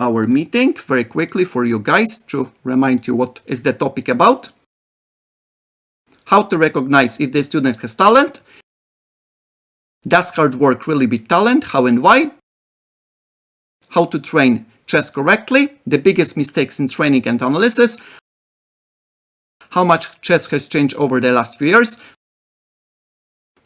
our meeting very quickly for you guys to remind you what is the topic about. How to recognize if the student has talent. Does hard work really beat talent? How and why? How to train chess correctly. The biggest mistakes in training and analysis. How much chess has changed over the last few years.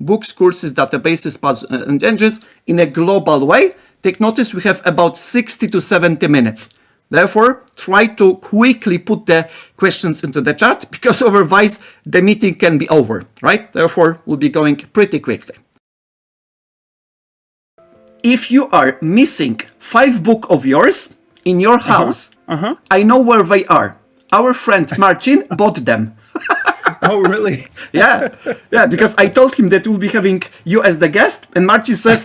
Books, courses, databases, puzzles, and engines in a global way. Take notice we have about 60 to 70 minutes. Therefore, try to quickly put the questions into the chat because otherwise the meeting can be over, right? Therefore, we'll be going pretty quickly. If you are missing 5 books of yours in your house, I know where they are. Our friend Marcin bought them. Oh, really? Yeah, because I told him that we'll be having you as the guest, and Marcin says,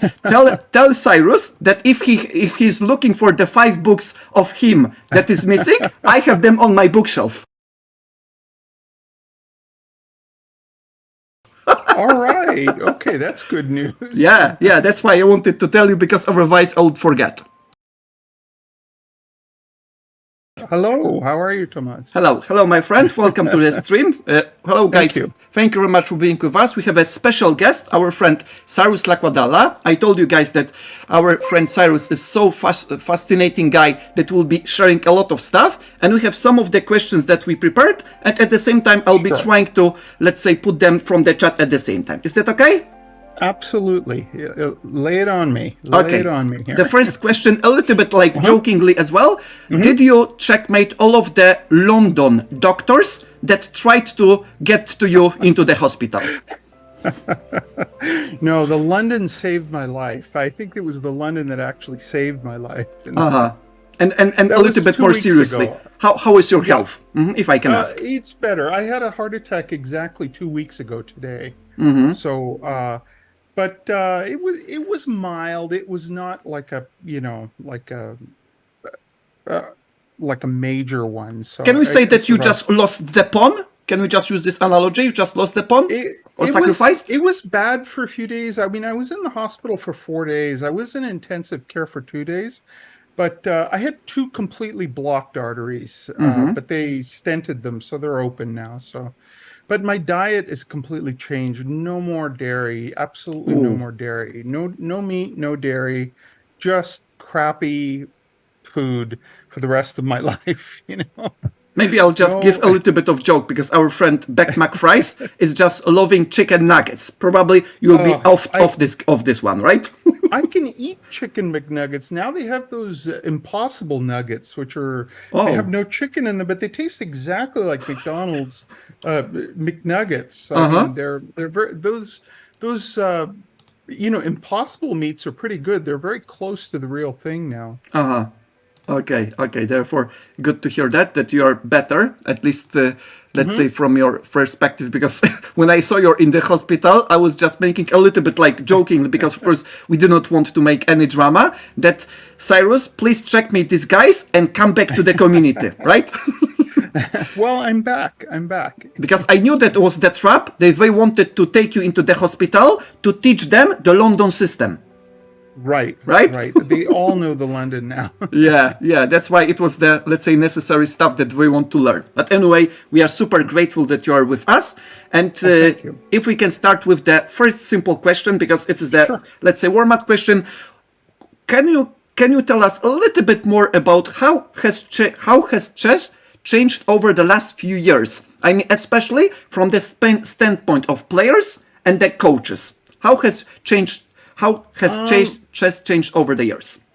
tell Cyrus that if he's looking for the 5 books of him that is missing, I have them on my bookshelf. All right. Okay, that's good news. Yeah, that's why I wanted to tell you, because otherwise I would forget. Hello, how are you, Tomas? Hello, my friend. Welcome to the stream. Hello, guys. Thank you very much for being with us. We have a special guest, our friend Cyrus Lakdawala. I told you guys that our friend Cyrus is so fascinating guy that will be sharing a lot of stuff. And we have some of the questions that we prepared. And at the same time, I'll be trying to, let's say, put them from the chat at the same time. Is that okay? Absolutely. Lay it on me. Lay it on me here. The first question, a little bit like jokingly as well. Did you checkmate all of the London doctors that tried to get to you into the hospital? No, the London saved my life. I think it was the London that actually saved my life. And a little bit more seriously, how is your health, if I can ask? It's better. I had a heart attack exactly 2 weeks ago today. So, but it was mild. It was not like a like a major one. So can we say that you just lost the pawn? Can we just use this analogy? You just lost the pawn or sacrificed? It was bad for a few days. I mean, I was in the hospital for 4 days. I was in intensive care for 2 days. But I had 2 completely blocked arteries, but they stented them, so they're open now. So, but my diet is completely changed. No more dairy, absolutely no more dairy. No meat, no dairy, just crappy food for the rest of my life, you know. Maybe I'll just give a little bit of joke, because our friend Beck McFries is just loving chicken nuggets. Probably you'll be off this one, right? I can eat chicken McNuggets. Now they have those Impossible Nuggets, which are they have no chicken in them, but they taste exactly like McDonald's McNuggets. I mean, they're very those you know, Impossible meats are pretty good. They're very close to the real thing now. Okay. Therefore, good to hear that you are better, at least, let's say, from your perspective. Because when I saw you're in the hospital, I was just making a little bit like joking, because of course we do not want to make any drama. That Cyrus, please check me these guys and come back to the community, right? Well, I'm back. Because I knew that was the trap. They wanted to take you into the hospital to teach them the London system. Right. They all know the London now. yeah. That's why it was the, let's say, necessary stuff that we want to learn. But anyway, we are super grateful that you are with us. And thank you. If we can start with the first simple question, because it is the, let's say, warm-up question. Can you tell us a little bit more about how has chess changed over the last few years? I mean, especially from the standpoint of players and the coaches. How has chess changed over the years?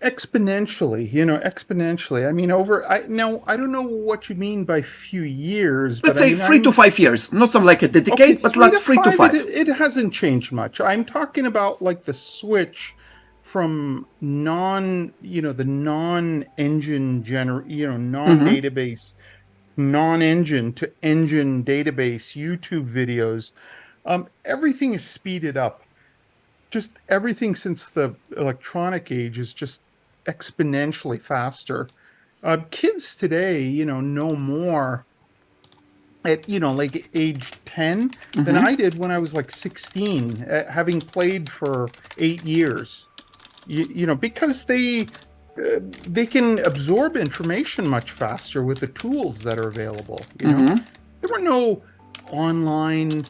Exponentially, exponentially. I mean, I don't know what you mean by few years. Let's say 3 to 5 years. Not something like a decade, but like 3 to 5. It hasn't changed much. I'm talking about like the switch from the non-engine non-database, non-engine to engine database YouTube videos. Everything is speeded up. Just everything since the electronic age is just exponentially faster. Kids today, know more at, like age 10 than I did when I was like 16, having played for 8 years. Because they they can absorb information much faster with the tools that are available. You know, there were no online,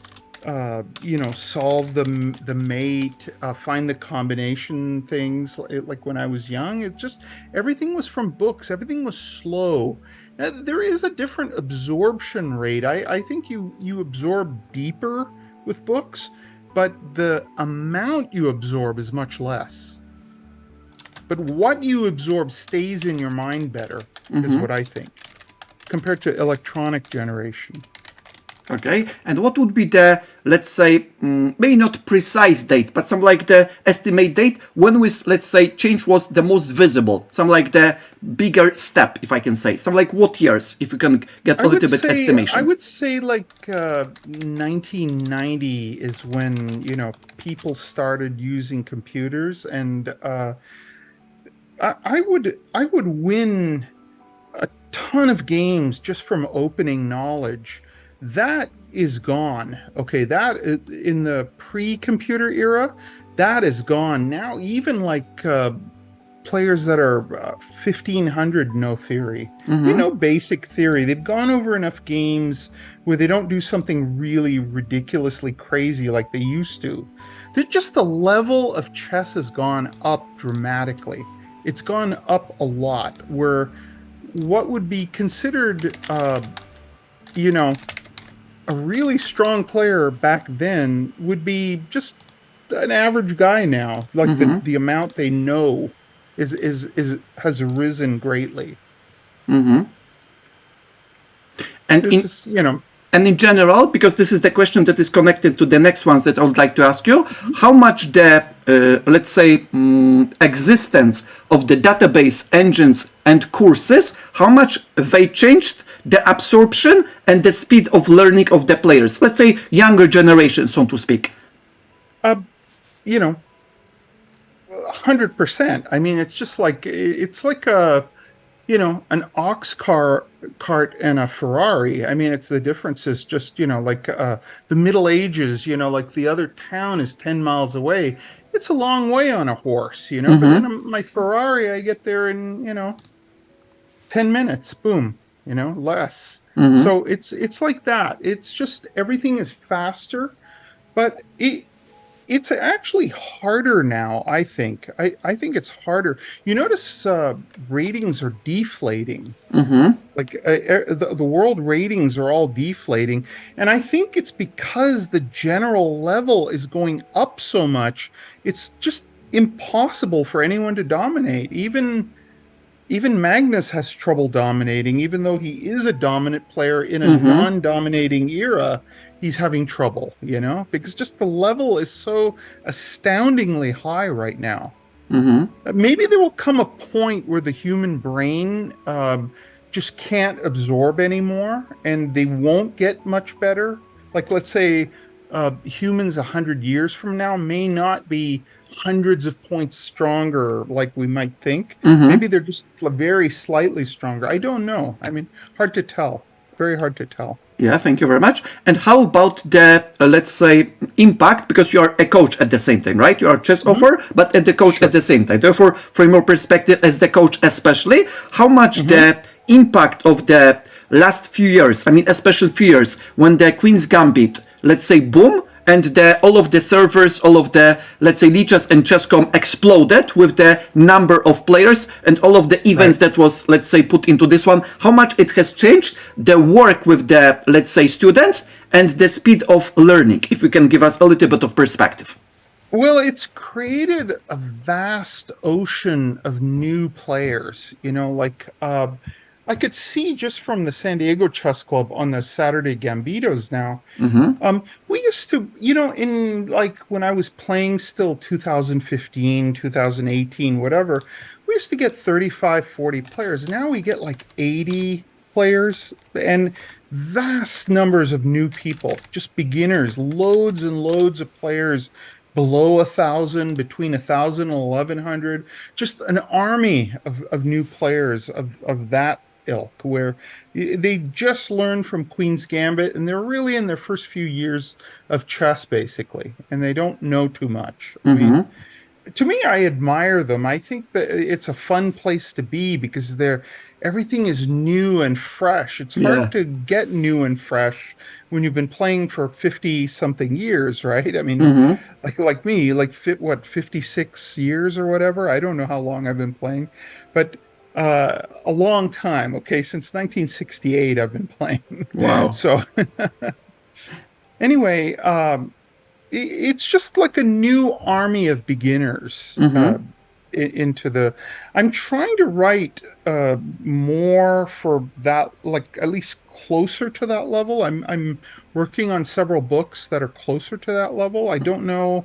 solve the mate, find the combination things like when I was young. It just everything was from books. Everything was slow. Now, there is a different absorption rate. I think you absorb deeper with books, but the amount you absorb is much less. But what you absorb stays in your mind better, is what I think, compared to electronic generation. Okay, and what would be the, let's say, maybe not precise date, but some like the estimate date when we, let's say, change was the most visible, some like the bigger step, if I can say, some like what years, if you can get a little bit estimation. I would say like 1990 is when, people started using computers, and I would win a ton of games just from opening knowledge. That is gone. Okay, that is, in the pre-computer era, that is gone. Now even like players that are 1500 know theory. They know basic theory. They've gone over enough games where they don't do something really ridiculously crazy like they used to. Just the level of chess has gone up dramatically. It's gone up a lot, where what would be considered, a really strong player back then would be just an average guy now. Like the amount they know has risen greatly. And This is, and in general, because this is the question that is connected to the next ones that I would like to ask you, how much the, let's say, existence of the database engines and courses, how much they changed the absorption and the speed of learning of the players, let's say younger generation, so to speak? 100%. I mean, it's like an ox cart and a Ferrari. I mean, the difference is just, like the Middle Ages, like the other town is 10 miles away. It's a long way on a horse, but then my Ferrari, I get there in, 10 minutes, boom, less. So it's like that. It's just everything is faster, but it's actually harder now, I think. I think it's harder. You notice ratings are deflating. Like the world ratings are all deflating. And I think it's because the general level is going up so much, it's just impossible for anyone to dominate. Even Magnus has trouble dominating, even though he is a dominant player in a non-dominating era. He's having trouble, because just the level is so astoundingly high right now. Maybe there will come a point where the human brain just can't absorb anymore, and they won't get much better. Like, let's say humans 100 years from now may not be hundreds of points stronger like we might think. Maybe they're just very slightly stronger. I don't know. I mean, hard to tell. Very hard to tell. Yeah, thank you very much. And how about the, let's say, impact? Because you are a coach at the same time, right? You are a chess author, but at the coach at the same time. Therefore, from your perspective as the coach especially, how much the impact of the last few years, I mean, especially few years, when the Queen's Gambit, let's say, boom, and all of the servers, all of the, let's say, Lichess and Chess.com exploded with the number of players and all of the events that was, let's say, put into this one, how much it has changed the work with the, let's say, students and the speed of learning, if you can give us a little bit of perspective. Well, it's created a vast ocean of new players, I could see just from the San Diego Chess Club on the Saturday Gambitos now. We used to, in like when I was playing still 2015, 2018, whatever, we used to get 35, 40 players. Now we get like 80 players and vast numbers of new people, just beginners, loads and loads of players below 1,000, between 1,000 and 1,100, just an army of new players of that ilk, where they just learned from Queen's Gambit and they're really in their first few years of chess, basically, and they don't know too much. I mean, to me, I admire them. I think that it's a fun place to be because everything is new and fresh. It's hard Yeah. to get new and fresh when you've been playing for 50 something years, right? I mean, Mm-hmm. like me, like 56 years or whatever. I don't know how long I've been playing, but a long time. Okay, since 1968 I've been playing. Wow. So anyway, it's just like a new army of beginners Mm-hmm. into the. I'm trying to write more for that, like at least closer to that level. I'm working on several books that are closer to that level. I don't know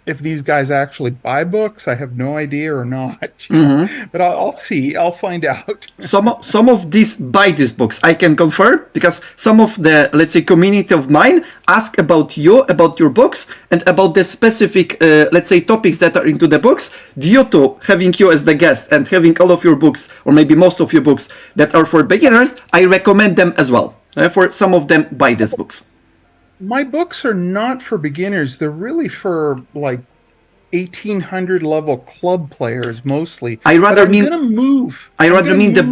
if these guys actually buy books. I have no idea or not, Mm-hmm. but I'll see. I'll find out. Some of these buy these books, I can confirm, because some of the, let's say, community of mine ask about you, about your books, and about the specific, let's say, topics that are into the books. Due to having you as the guest and having all of your books, or maybe most of your books that are for beginners, I recommend them as well. For some of them, buy these books. My books are not for beginners. They're really for like 1800 level club players mostly. I But rather mean I I'm rather gonna mean move.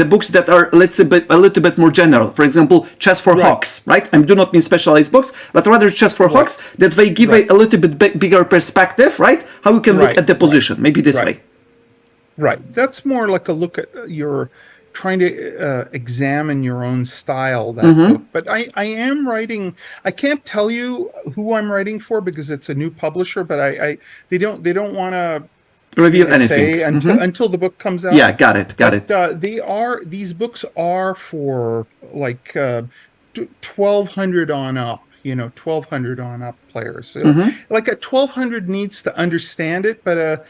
the books that are, let's say, a little bit more general. For example, chess for Right, hawks, right? I do not mean specialized books, but rather chess for right, hawks that they give right, a little bit bigger perspective, right? How you can look right, at the right, position, maybe this right, way. right. That's more like a look at your trying to examine your own style, that book. But I am writing. I can't tell you who I'm writing for because it's a new publisher, but I they don't want to Reveal really anything. say until the book comes out. Yeah, got it, got But it. these books are for like 1200 on up, 1200 on up players. So, like a 1200 needs to understand it, but a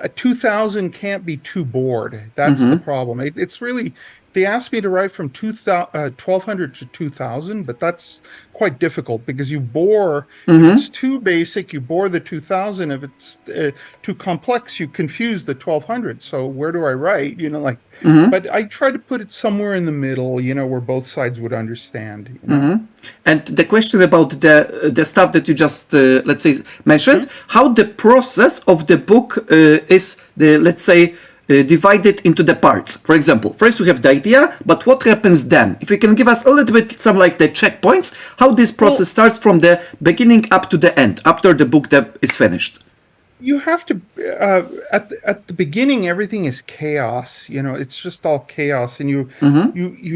2000 can't be too bored. That's the problem. It's really, they asked me to write from 1200 to 2000, but that's quite difficult because you bore, if it's too basic, you bore the 2000. If it's too complex, you confuse the 1200. So where do I write? But I try to put it somewhere in the middle, where both sides would understand. And the question about the stuff that you just, let's say, mentioned, Mhm. how the process of the book is, the, let's say, divided into the parts. For example, first we have the idea, but what happens then? If you can give us a little bit some like the checkpoints, how this process Well, starts from the beginning up to the end, after the book that is finished. you have to at the beginning everything is chaos. It's just all chaos, and you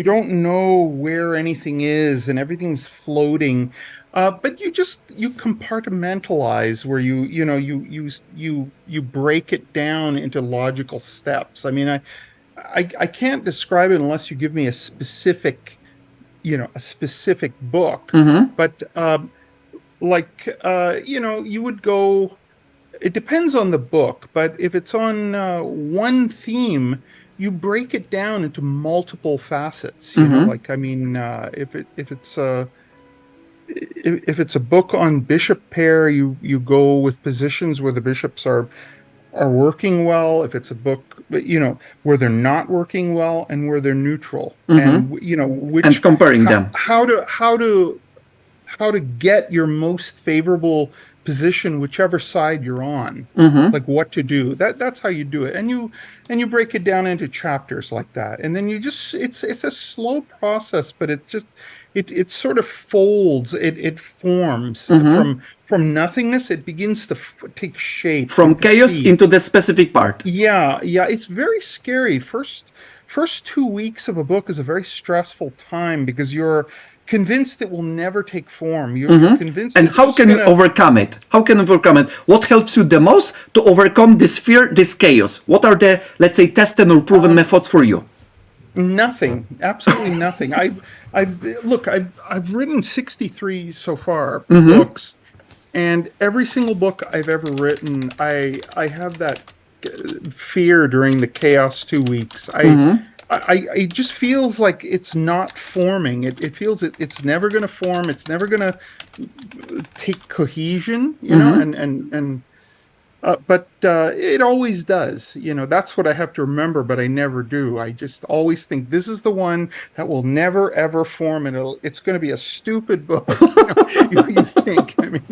don't know where anything is, and everything's floating. But you compartmentalize where you break it down into logical steps. I mean, I can't describe it unless you give me a specific book. But you would go. It depends on the book, but if it's on one theme, you break it down into multiple facets. Like, I mean, if it's a book on bishop pair, you go with positions where the bishops are working well. If it's a book, where they're not working well and where they're neutral, and And comparing them. how to get your most favorable position, whichever side you're on, like what to do. That's how you do it, and you break it down into chapters like that, and then it's a slow process, but it sort of folds, it forms from nothingness. It begins to take shape. You From could chaos see. into the specific part. Yeah, it's very scary. First 2 weeks of a book is a very stressful time because you're convinced it will never take form. You're convinced And it's how just can you gonna. overcome it? How can you overcome it? What helps you the most to overcome this fear, this chaos? What are the, let's say, tested or proven methods for you? Nothing, absolutely nothing. I've written 63 so far books, and every single book I've ever written, I have that fear during the chaos 2 weeks. It just feels like it's not forming. It feels it's never going to form. It's never going to take cohesion, and But it always does. That's what I have to remember, but I never do. I just always think this is the one that will never, ever form, and it's going to be a stupid book. You think. I mean,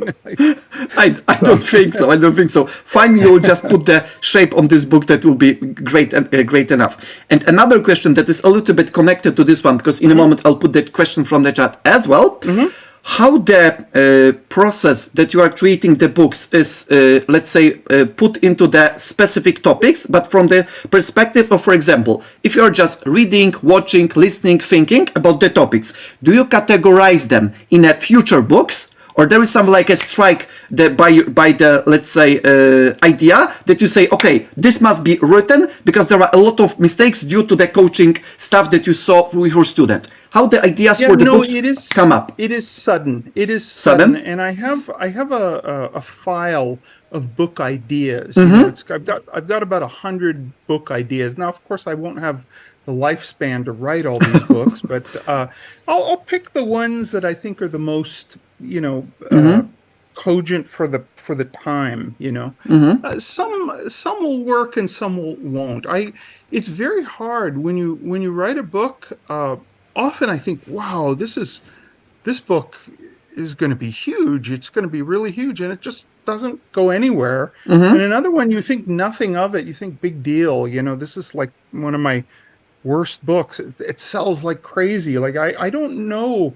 I don't think so. I don't think so. Finally, you'll just put the shape on this book that will be great and great enough. And another question that is a little bit connected to this one, because in a moment I'll put that question from the chat as well. How the process that you are creating the books is, let's say, put into the specific topics, but from the perspective of, for example, if you are just reading, watching, listening, thinking about the topics, do you categorize them in a future books? Or there is some like a strike by the, let's say, idea that you say, okay, this must be written because there are a lot of mistakes due to the coaching stuff that you saw with your student. How the ideas for the books come up? It is sudden. It is sudden, and I have a file of book ideas. I've got about 100 book ideas. Now, of course, I won't have the lifespan to write all these books, but I'll pick the ones that I think are the most cogent for the time. Some will work and some won't. It's very hard when you write a book. Often I think, wow, this book is going to be huge. It's going to be really huge, and it just doesn't go anywhere. And another one, you think nothing of it. You think big deal. This is like one of my worst books. It sells like crazy. Like I don't know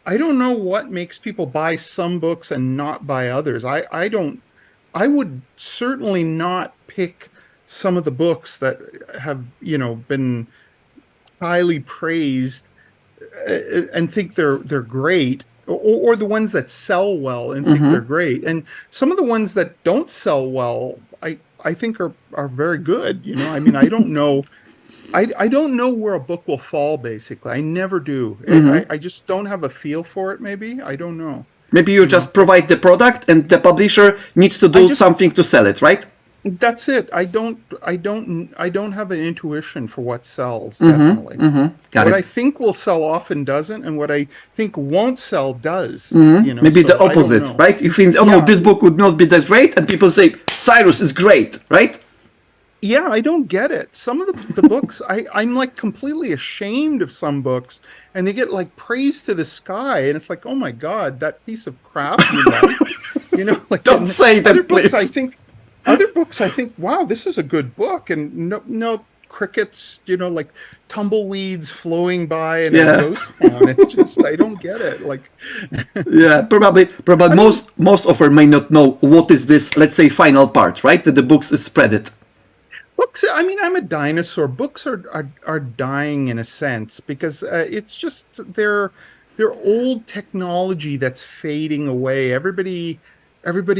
what makes people buy some books and not buy others. I would certainly not pick some of the books that have been highly praised and think they're great, or the ones that sell well and think they're great. And some of the ones that don't sell well, I think are very good. I mean, I don't know. I don't know where a book will fall, basically. I never do. I just don't have a feel for it, maybe. I don't know. Maybe you just provide the product and the publisher needs to do something to sell it, right? That's it. I don't have an intuition for what sells, definitely. What I think will sell often doesn't, and what I think won't sell does. Maybe the opposite, right? You think, no, this book would not be that great, and people say, Cyrus is great, right? Yeah, I don't get it. Some of the books, I'm like completely ashamed of some books, and they get like praise to the sky, and it's like, oh my God, that piece of crap you like. Like don't say that, please. Other books, I think, wow, this is a good book, and no crickets, like tumbleweeds flowing by in a ghost town. It's just, I don't get it. Like, probably most of us may not know what is this, let's say, final part, right? That the books is spread it. Books, I mean, I'm a dinosaur. Books are dying in a sense because it's just they're old technology that's fading away. Everybody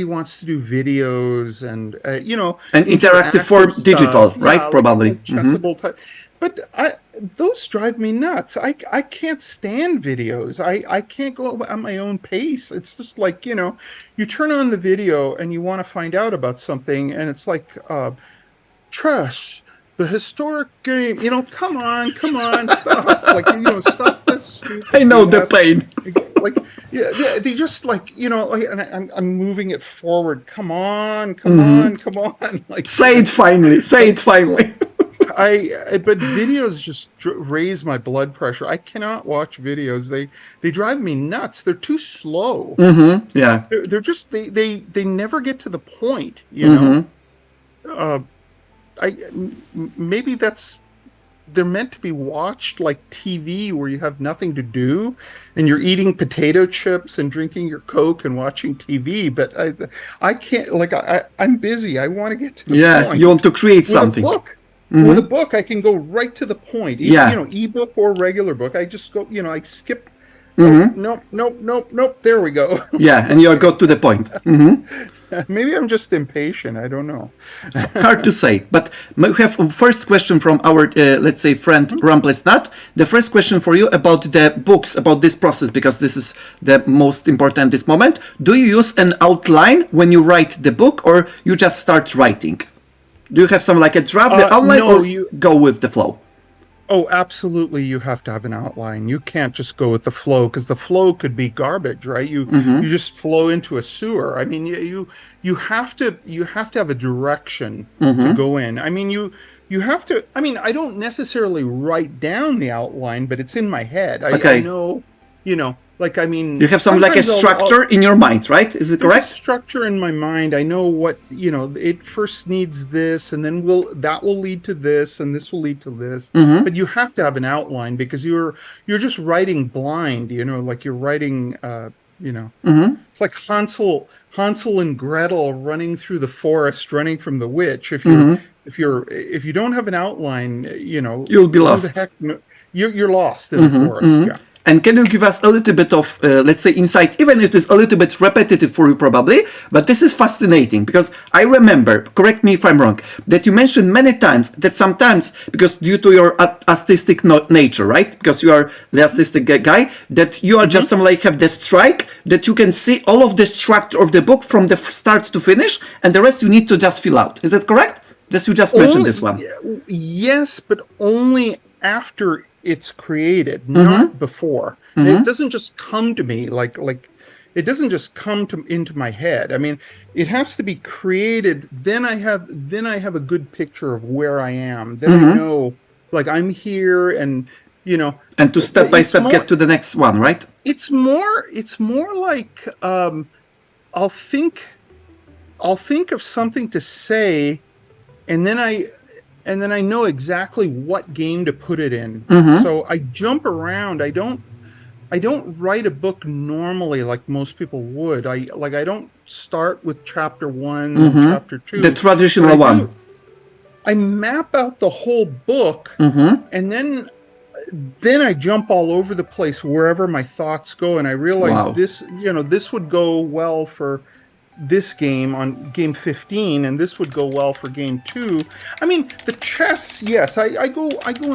wants to do videos and and interactive form digital, right? Yeah, probably like accessible type. But those drive me nuts. I can't stand videos. I can't go at my own pace. It's just like, you turn on the video and you want to find out about something, and it's like trash, the historic game. Come on, stop. Like, stop this stupid. I know the pain. Like, they just like, and I'm moving it forward. Come on. Like, say it finally. But videos just raise my blood pressure. I cannot watch videos. They drive me nuts. They're too slow. Yeah. They're just, they never get to the point, maybe they're meant to be watched like TV, where you have nothing to do and you're eating potato chips and drinking your Coke and watching TV. But I can't, like, I'm busy. I want to get to the point. You want to create something. With a book, I can go right to the point. Ebook or regular book. I just go, I skip. Nope. There we go. And you go to the point. Maybe I'm just impatient. I don't know. Hard to say. But we have a first question from our, let's say, friend Ramplesnat. The first question for you about the books, about this process, because this is the most important at this moment. Do you use an outline when you write the book, or you just start writing? Do you have some like a draft, the outline, or you go with the flow? Oh, absolutely. You have to have an outline. You can't just go with the flow because the flow could be garbage, right? You just flow into a sewer. I mean, you have to have a direction to go in. I mean, you have to. I mean, I don't necessarily write down the outline, but it's in my head. I Okay. know, like I You mean, have some like a sometimes structure in your mind, right? Is it there's a correct? structure in my mind. I know what, it first needs this, and then that will lead to this, and this will lead to this. Mm-hmm. But you have to have an outline because you're just writing blind, like you're writing, Mm-hmm. it's like Hansel and Gretel running through the forest, running from the witch. Mm-hmm. If you don't have an outline, You'll be who the lost. heck, you're lost in the Mm-hmm. forest. Mm-hmm. Yeah. And can you give us a little bit of, let's say, insight, even if it's a little bit repetitive for you probably, but this is fascinating because I remember, correct me if I'm wrong, that you mentioned many times that sometimes, because due to your artistic nature, right? Because you are the artistic guy, that you are just some like have the strike, that you can see all of the structure of the book from the start to finish, and the rest you need to just fill out. Is that correct? Just you just mentioned this one. Yes, but only after it's created, Mm-hmm. not before. It Mm-hmm. doesn't just come to me like it doesn't just come to into my head. I mean, it has to be created. Then I have a good picture of where I am. Then I Mm-hmm. know like I'm here, and And to step but by step get to the next one, right? it's more like I'll think I'll think of something to say, and then I know exactly what game to put it in. Mm-hmm. So I jump around. I don't write a book normally like most people would. I don't start with chapter 1, then Mm-hmm. chapter The 2. What traditional I one. do, I map out the whole book, Mm-hmm. and then I jump all over the place wherever my thoughts go, and I realize Wow. this would go well for this game on game 15, and this would go well for game 2. I mean, the chess, yes, I go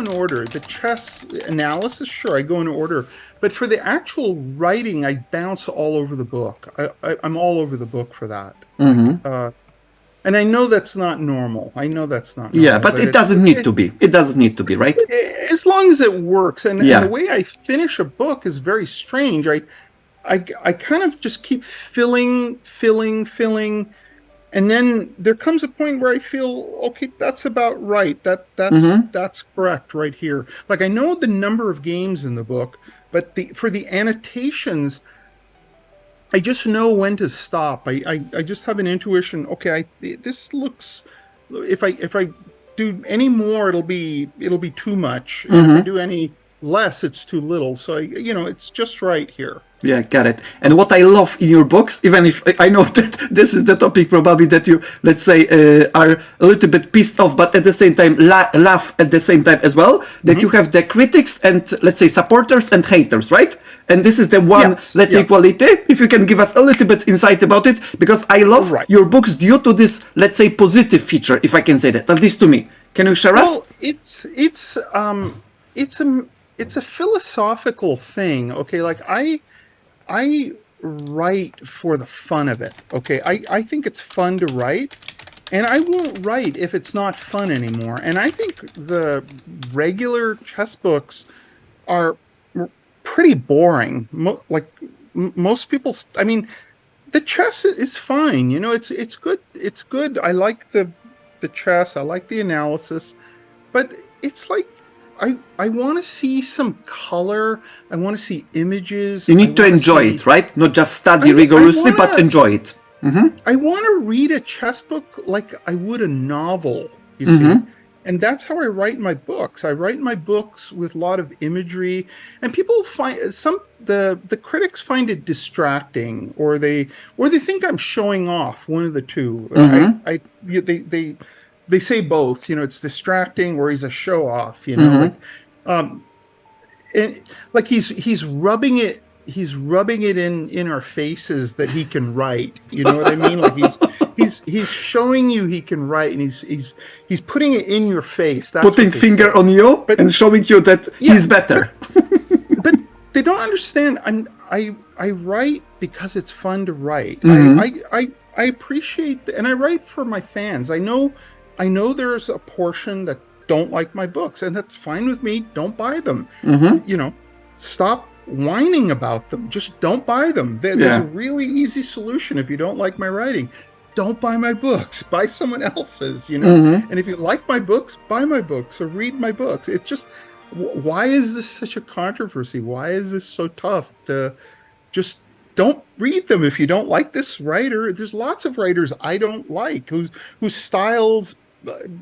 in order. The chess analysis, sure, I go in order. But for the actual writing, I bounce all over the book. I'm all over the book for that. Mm-hmm. And I know that's not normal. I know that's not Yeah, normal, but but it doesn't need to be. It doesn't need to be, right? as long as it works. And the Yeah. way I finish a book is very strange. I kind of just keep filling, and then there comes a point where I feel, okay, that's about right. Mm-hmm. That's correct right here. Like I know the number of games in the book, but for the annotations, I just know when to stop. I just have an intuition. Okay, this looks. If I do any more, it'll be too much, and if I Mm-hmm. do any less, it's too little. So it's just right here. Yeah, got it. And what I love in your books, even if I know that this is the topic probably that you, let's say, are a little bit pissed off, but at the same time laugh at the same time as well, that you Mhm. have the critics and, let's say, supporters and haters, right? And this is the one, Yes, let's say, yes, quality. If you can give us a little bit insight about it, because I love right. your books due to this, let's say, positive feature, if I can say that, at least to me. Can you share Well, us? it's a philosophical thing. Okay, like I write for the fun of it. Okay, I think it's fun to write, and I won't write if it's not fun anymore. And I think the regular chess books are pretty boring. Most people, I mean, the chess is fine. It's good. It's good. I like the chess. I like the analysis, but it's like I want to see some color. I want to see images. You I need to want to enjoy it, see. right? Not just study I rigorously, want but to. enjoy it. I want to read a chess book like I would a novel, you see. Mm-hmm. And that's how I write my books. I write my books with a lot of imagery, and people find the critics find it distracting, or they think I'm showing off, one of the two. Mm-hmm. They say both, it's distracting or he's a show off, Mm-hmm. um and like he's rubbing it in our faces that he can write. You know what I mean? Like he's showing you he can write, and he's putting it in your face. That's Putting what they finger say. on you But and showing you that yeah, he's better. but they don't understand. I write because it's fun to write. Mm-hmm. I appreciate and I write for my fans. I know there's a portion that don't like my books, and that's fine with me. Don't buy them. Mm-hmm. You know, stop whining about them. Just don't buy them. There's a really easy solution. If you don't like my writing, don't buy my books. Buy someone else's, Mm-hmm. And if you like my books, buy my books or read my books. It's just, why is this such a controversy? Why is this so tough to just don't read them if you don't like this writer? There's lots of writers I don't like whose styles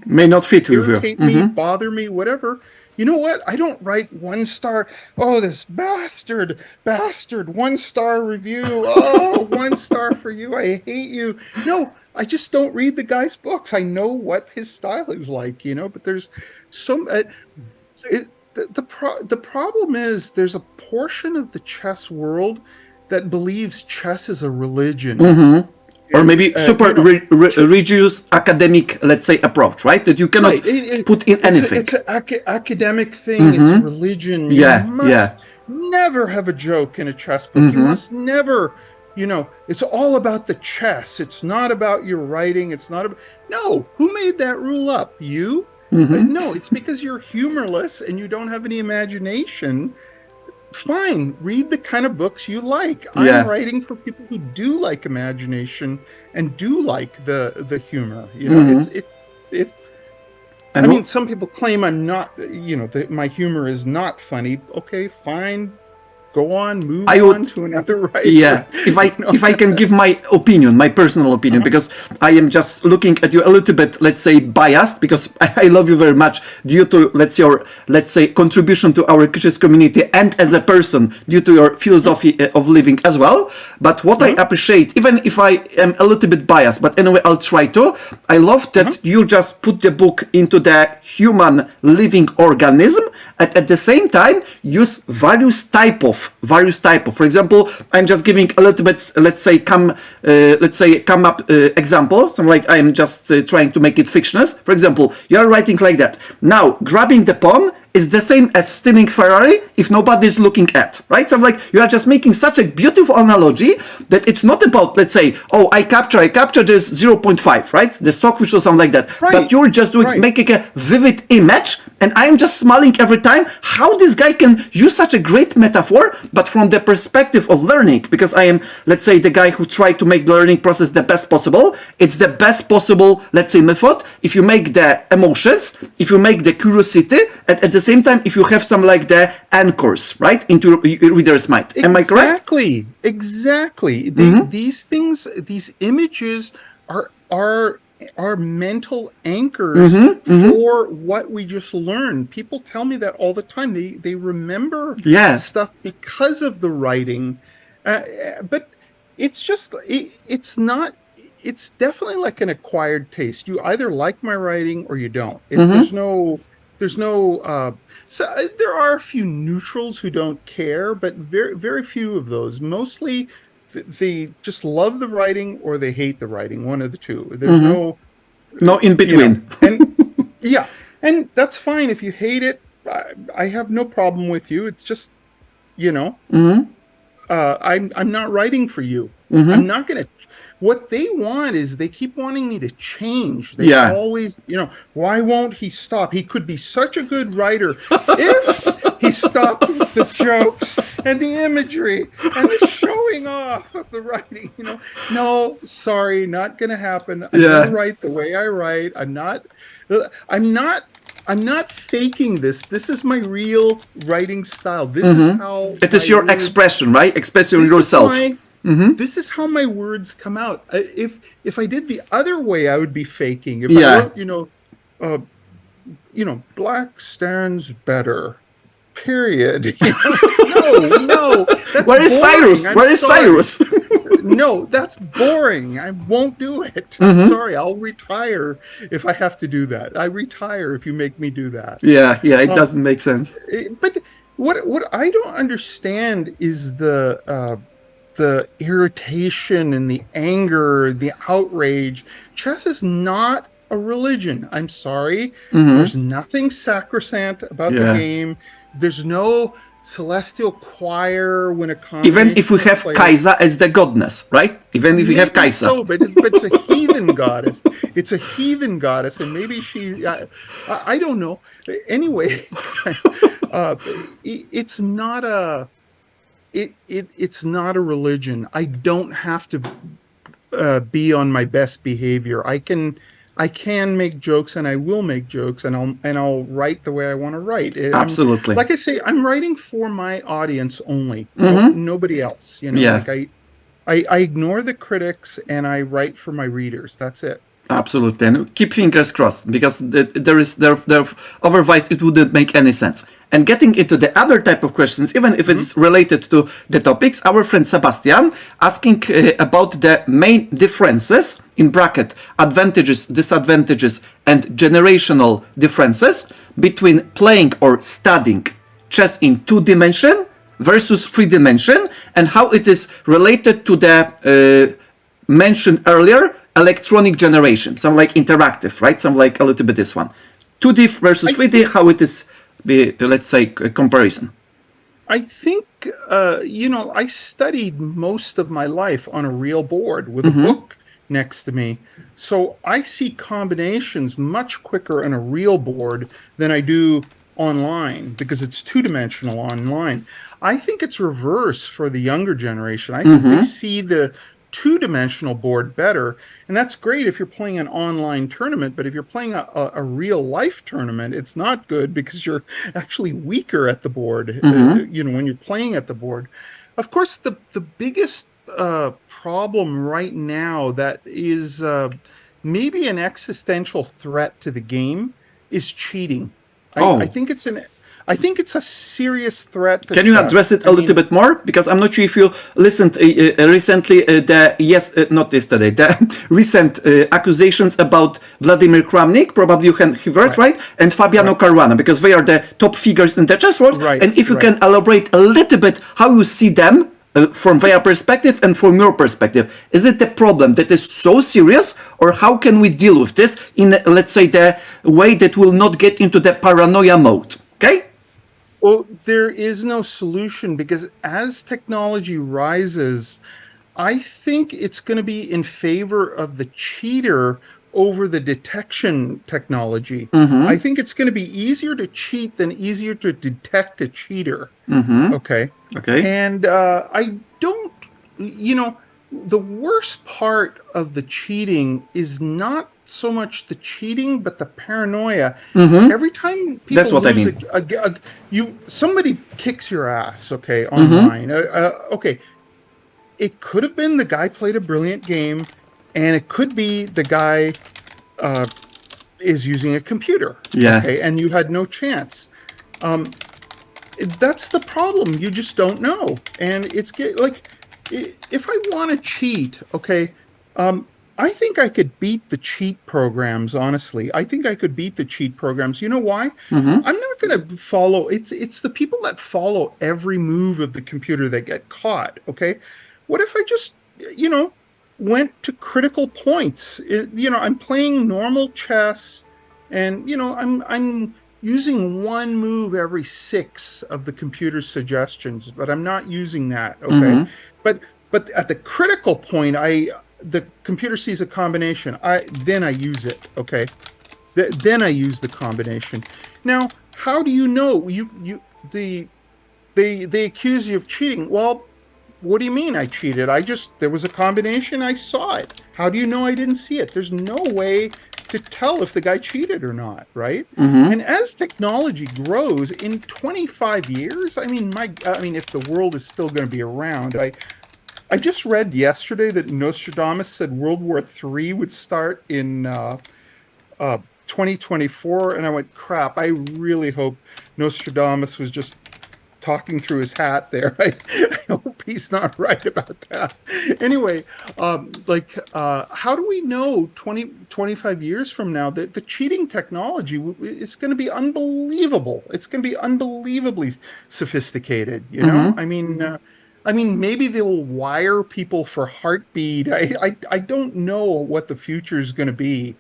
may not fit with you. irritate me, bother me, whatever. You know what? I don't write 1 star. Oh, this bastard, 1 star review. Oh, 1 star for you. I hate you. No, I just don't read the guy's books. I know what his style is like, but there's some. The problem is there's a portion of the chess world that believes chess is a religion. Mm-hmm. Or maybe super religious academic, let's say, approach, right? That you cannot put in anything. It's an academic thing. It's a religion. You must never have a joke in a chess book. You must never, it's all about the chess. It's not about your writing. It's not about... No, who made that rule up? You? No, it's because you're humorless and you don't have any imagination. Fine, read the kind of books you like. I'm writing for people who do like imagination and do like the humor. I mean, some people claim I'm not, that my humor is not funny. Okay, fine. Go on, move on to another writer. Yeah, if I can give my opinion, my personal opinion, because I am just looking at you a little bit, let's say, biased, because I love you very much due to let's say contribution to our chess community, and as a person due to your philosophy of living as well. But what I appreciate, even if I am a little bit biased, but anyway, I'll try to. I love that you just put the book into the human living organism, and at the same time use various type of. For example, I'm just giving a little bit, let's say come up example. So like I'm just trying to make it fictitious. For example, you are writing like that. Now, grabbing the pawn is the same as stealing Ferrari if nobody is looking at, right? So I'm like, you are just making such a beautiful analogy that it's not about, let's say, oh, I capture this 0.5, right? The stockfish or something like that. Right. But you're just making a vivid image, and I'm just smiling every time how this guy can use such a great metaphor, but from the perspective of learning, because I am, let's say, the guy who tried to make the learning process the best possible. It's the best possible, let's say, method. If you make the emotions, if you make the curiosity, and at the same time, if you have some like the anchors, right, into reader's mind. Am I correct? Exactly. These things, these images are mental anchors for what we just learned. People tell me that all the time. They remember stuff because of the writing, but it's just it's not. It's definitely like an acquired taste. You either like my writing or you don't. There's no. So there are a few neutrals who don't care, but very, very few of those. Mostly, they just love the writing or they hate the writing. One of the two. There's no in between. And that's fine if you hate it. I have no problem with you. It's just, I'm not writing for you. I'm not gonna. What they want is they keep wanting me to change. They always, why won't he stop? He could be such a good writer if he stopped with the jokes and the imagery and the showing off of the writing. No, sorry, not going to happen. I'm going to write the way I write. I'm not faking this. This is my real writing style. This is how it is your expression, right? Expressing yourself. This is how my words come out. If I did the other way, I would be faking. If I wrote, black stands better. Period. No. That's Where is Cyrus? Where is Cyrus? No, that's boring. I won't do it. I'm sorry. I'll retire if I have to do that. I retire if you make me do that. Yeah. It doesn't make sense. But what I don't understand is the irritation and the anger, the outrage. Chess is not a religion. I'm sorry. There's nothing sacrosanct about the game. There's no celestial choir when a Even if we combination of have players. Kaisa as the godness, right? Even if we have Maybe Kaisa. so, but it's a heathen goddess. It's a heathen goddess, and maybe she. I don't know. Anyway, it's not a. It's not a religion. I don't have to be on my best behavior. I can make jokes, and I will make jokes, and I'll write the way I want to write. I'm Absolutely. like I say, I'm writing for my audience only. No, Mm-hmm. nobody else. Yeah. Like I ignore the critics and I write for my readers. That's it. Absolutely, and keep fingers crossed because otherwise it wouldn't make any sense. And getting into the other type of questions, even if Hmm. it's related to the topics, our friend Sebastian asking about the main differences in bracket advantages, disadvantages, and generational differences between playing or studying chess in 2 dimension versus 3 dimension, and how it is related to the mentioned earlier electronic generation, some like interactive, right? Some like a little bit this one. 2D versus I 3D, think how it is, let's say, a comparison. I think I studied most of my life on a real board with a book next to me. So I see combinations much quicker on a real board than I do online because it's two-dimensional online. I think it's reverse for the younger generation. I think they see the two-dimensional board better, and that's great if you're playing an online tournament, but if you're playing a real life tournament, it's not good because you're actually weaker at the board, when you're playing at the board. Of course, the biggest problem right now that is maybe an existential threat to the game is cheating. I Oh, think I think it's a serious threat to can you address chess. it I a little mean, bit more? Because I'm not sure if you listened recently, not yesterday, the recent accusations about Vladimir Kramnik, probably you have heard, right, right? And Fabiano right, Caruana, because they are the top figures in the chess world. right, And if you right. can elaborate a little bit how you see them from their perspective and from your perspective, is it a problem that is so serious, or how can we deal with this in, let's say, the way that will not get into the paranoia mode? Okay? Well, there is no solution because as technology rises, I think it's going to be in favor of the cheater over the detection technology. I think it's going to be easier to cheat than easier to detect a cheater. Okay. Okay. And I don't, you know, the worst part of the cheating is not so much the cheating, but the paranoia. Every time That's people what I lose mean. somebody kicks your ass, okay, online. Okay, it could have been the guy played a brilliant game, and it could be the guy uh, is using a computer, Yeah. okay, and you had no chance. Um, that's the problem. You just don't know, and like if I want to cheat, okay, um, I think I could beat the cheat programs. Honestly, I think I could beat the cheat programs. You know why? I'm not going to follow. It's the people that follow every move of the computer that get caught. Okay, what if I just you know went to critical points? I'm playing normal chess, and I'm using one move every six of the computer's suggestions, but I'm not using that. Okay. But at the critical point, the computer sees a combination. I use it. Okay. Then I use the combination. Now, how do you know they accuse you of cheating? Well, what do you mean I cheated? There was a combination, I saw it. How do you know I didn't see it? There's no way to tell if the guy cheated or not, right? And as technology grows in 25 years, if the world is still going to be around, I just read yesterday that Nostradamus said World War III would start in 2024, and I went, crap, I really hope Nostradamus was just talking through his hat there. I hope he's not right about that. Anyway, how do we know 25 years from now that the cheating technology is going to be unbelievable? It's going to be unbelievably sophisticated, you know? Maybe they'll wire people for heartbeat. I don't know what the future is going to be.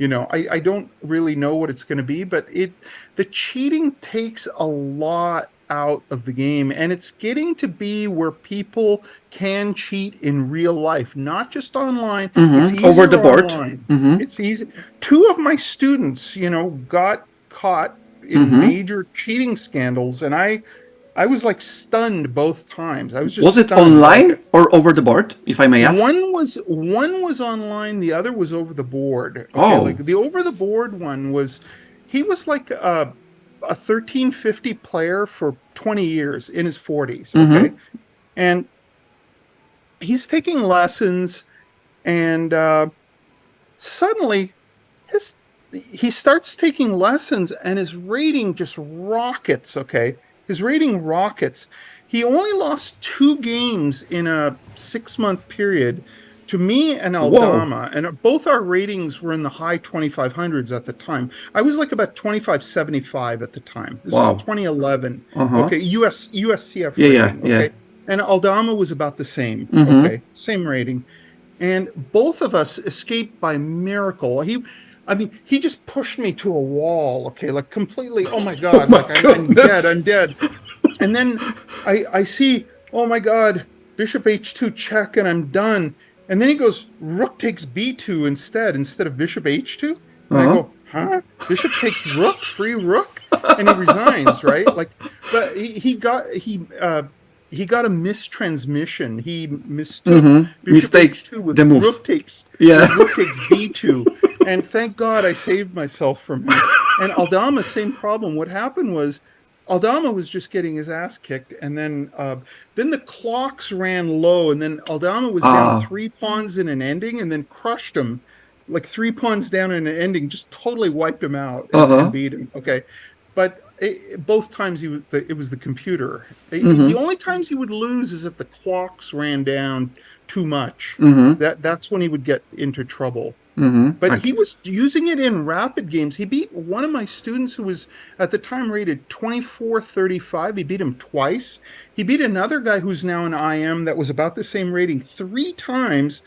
I don't really know what it's going to be, but the cheating takes a lot out of the game, and it's getting to be where people can cheat in real life, not just online. It's Over the easier board. online. It's easy. Two of my students, got caught in major cheating scandals, and I was like stunned both times. I was just Was it stunned. Like, online or over the board, if I may ask? one was online, the other was over the board. Okay, Oh. like the over the board one he was like a 1350 player for 20 years in his 40s. Okay, and he's taking lessons, and suddenly his he starts taking lessons, and his rating just rockets. Okay, his rating rockets. He only lost 2 games in a 6-month period to me and Whoa. Aldama, and both our ratings were in the high 2500s at the time. I was like about 2575 at the time. This is Wow. 2011. Uh-huh. Okay, USCF Yeah, rating. yeah. Okay, and Aldama was about the same. Okay, same rating. And both of us escaped by miracle. He just pushed me to a wall. Okay, like completely. Oh my God! my Like I'm dead. goodness. I'm dead. And then I see. Oh my God! Bishop H2 check, and I'm done. And then he goes, Rook takes B2 instead of Bishop H2. And I go, huh? Bishop takes Rook, free Rook, and he resigns, right? Like, but he got a mistransmission. He mistook Bishop Mistake H2 with the moves. Rook takes B2, and thank God I saved myself from him. And Aldama, same problem. What happened was Aldama was just getting his ass kicked, and then the clocks ran low, and then Aldama was down 3 pawns in an ending, and then crushed him, like 3 pawns down in an ending, just totally wiped him out and beat him. Okay, but both times it was the computer. The only times he would lose is if the clocks ran down too much. That's when he would get into trouble. But he was using it in rapid games. He beat one of my students who was at the time rated 2435. He beat him twice. He beat another guy who's now an IM that was about the same rating 3 times.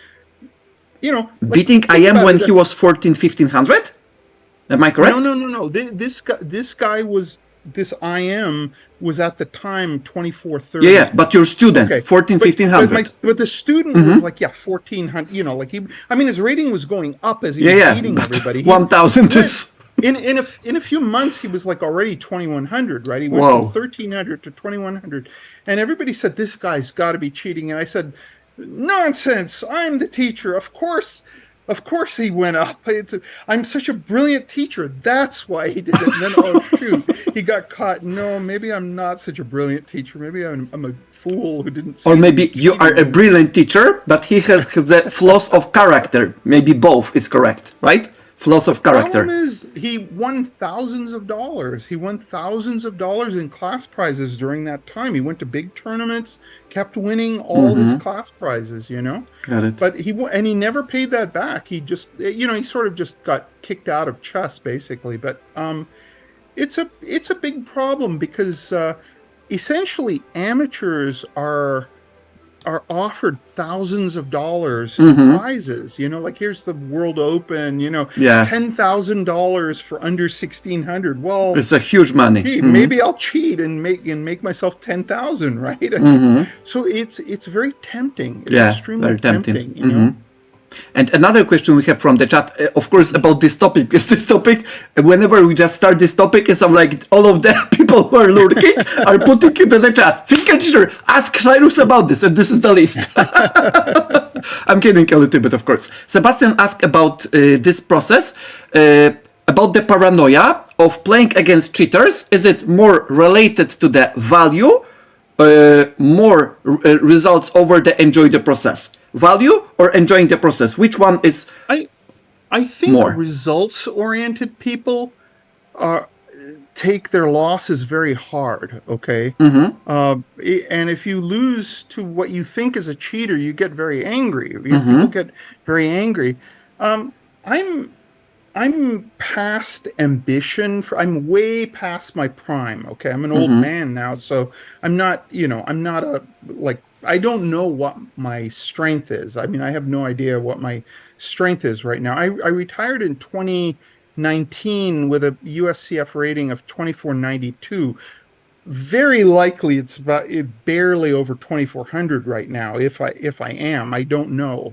Beating IM when he was 1500? Am I correct? No. This IM was at the time 2430. Yeah, but your student, 1500. But the student was like, 1400. Like his rating was going up as he was beating everybody. 1000 is. In a few months, he was like already 2100, right? He went from 1300 to 2100, and everybody said this guy's got to be cheating. And I said, nonsense! I'm the teacher. Of course he went up. I'm such a brilliant teacher. That's why he did it. And then, oh shoot, he got caught. No, maybe I'm not such a brilliant teacher. Maybe I'm a fool who didn't see. Or maybe you are a brilliant teacher, but he has the flaws of character. Maybe both is correct, right? Flaws of character. The problem is he won thousands of dollars. He won thousands of dollars in class prizes during that time. He went to big tournaments, kept winning all his class prizes, Got it. But he never paid that back. He just, he sort of just got kicked out of chess, basically. But it's a big problem because essentially amateurs are offered thousands of dollars in prizes. Like here's the World Open, $10,000 for under 1600. Well, it's a huge money. Gee, maybe I'll cheat and make myself 10,000, right? So it's very tempting. It's extremely very tempting. And another question we have from the chat, of course, about this topic. Is this topic, whenever we just start this topic, is I'm like, all of the people who are lurking are putting into the chat. Thinker teacher, ask Cyrus about this, and this is the list. I'm kidding a little bit, of course. Sebastian asked about this process, about the paranoia of playing against cheaters. Is it more related to the value, more results over the enjoy the process? Value or enjoying the process? Which one is I think more results-oriented people take their losses very hard, okay? And if you lose to what you think is a cheater, you get very angry. People get very angry. I'm past ambition. I'm way past my prime, okay? I'm an old man now, so I'm not I don't know what my strength is. I have no idea what my strength is right now. I retired in 2019 with a USCF rating of 2492. very likely it's barely over 2,400 right now. If I am, I don't know,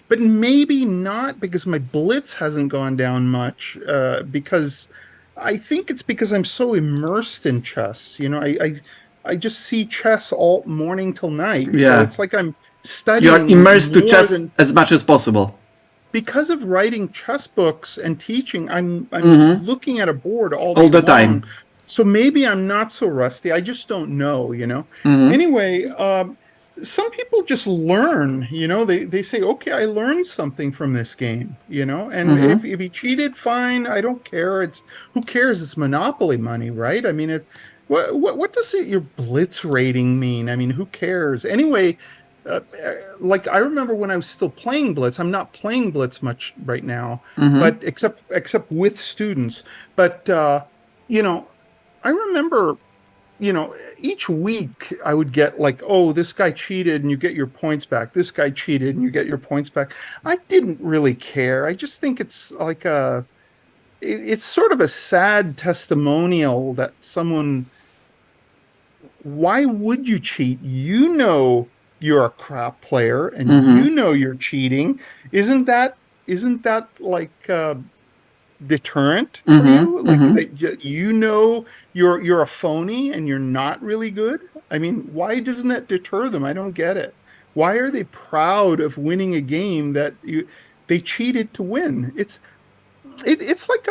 but maybe not, because my blitz hasn't gone down much. Because I think it's because I'm so immersed in chess. I just see chess all morning till night. So Yeah. it's like I'm You are studying immersed to more chess than, as much as possible. because of writing chess books and teaching. I'm Mm-hmm. looking at a board all All day the long. time. So maybe I'm not so rusty. I just don't know. Mm-hmm. Anyway, some people just learn, they say, okay, I learned something from this game. And Mm-hmm. if he cheated, fine. I don't care. Who cares? It's Monopoly money, right? I mean, what does your blitz rating mean? I mean, who cares? Anyway, like, I remember when I was still playing Blitz. I'm not playing Blitz much right now, Mm-hmm. but except with students. But you know, I remember, each week I would get like, oh, this guy cheated and you get your points back. This guy cheated and you get your points back. I didn't really care. I just think it's like it's sort of a sad testimonial that someone, why would you cheat? You're a crap player and Mm-hmm. you're cheating. Isn't that like deterrent for you? Mm-hmm. Like Mm-hmm. that you're a phony and you're not really good? I mean, why doesn't that deter them? I don't get it. Why are they proud of winning a game that they cheated to win? It's like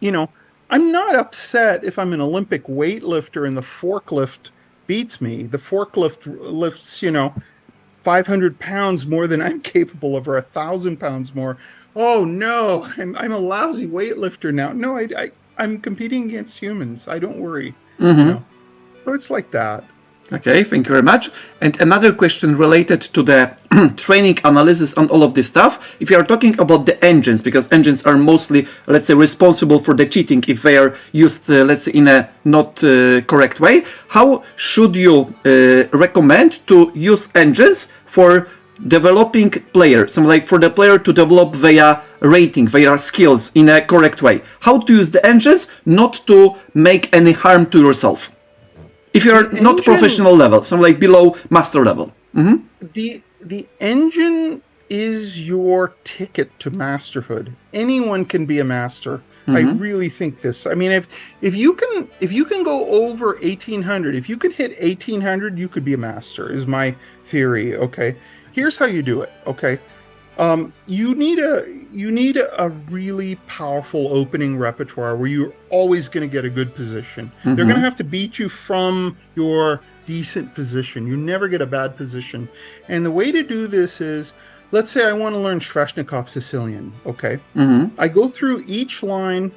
you know, I'm not upset if I'm an Olympic weightlifter and the forklift beats me. The forklift lifts, 500 pounds more than I'm capable of, or 1,000 pounds more. Oh no, I'm a lousy weightlifter now. No, I'm competing against humans. I don't worry, you Mm-hmm. know. So it's like that. Okay, thank you very much. And another question related to the training analysis and all of this stuff. If you are talking about the engines, because engines are mostly, let's say, responsible for the cheating if they are used, let's say, in a not correct way, how should you recommend to use engines for developing players? So like for the player to develop their rating, their skills in a correct way. How to use the engines not to make any harm to yourself? If The you're not engine, professional level, so like below master level. the engine is your ticket to masterhood. Anyone can be a master. I really think this. I mean, if you can go over 1,800, if you can hit 1,800, you could be a master, is my theory. Okay, here's how you do it. Okay, you need a really powerful opening repertoire where you're always going to get a good position. They're going to have to beat you from your decent position. You never get a bad position. And the way to do this is, let's say I want to learn Sveshnikov Sicilian. Okay, I go through each line.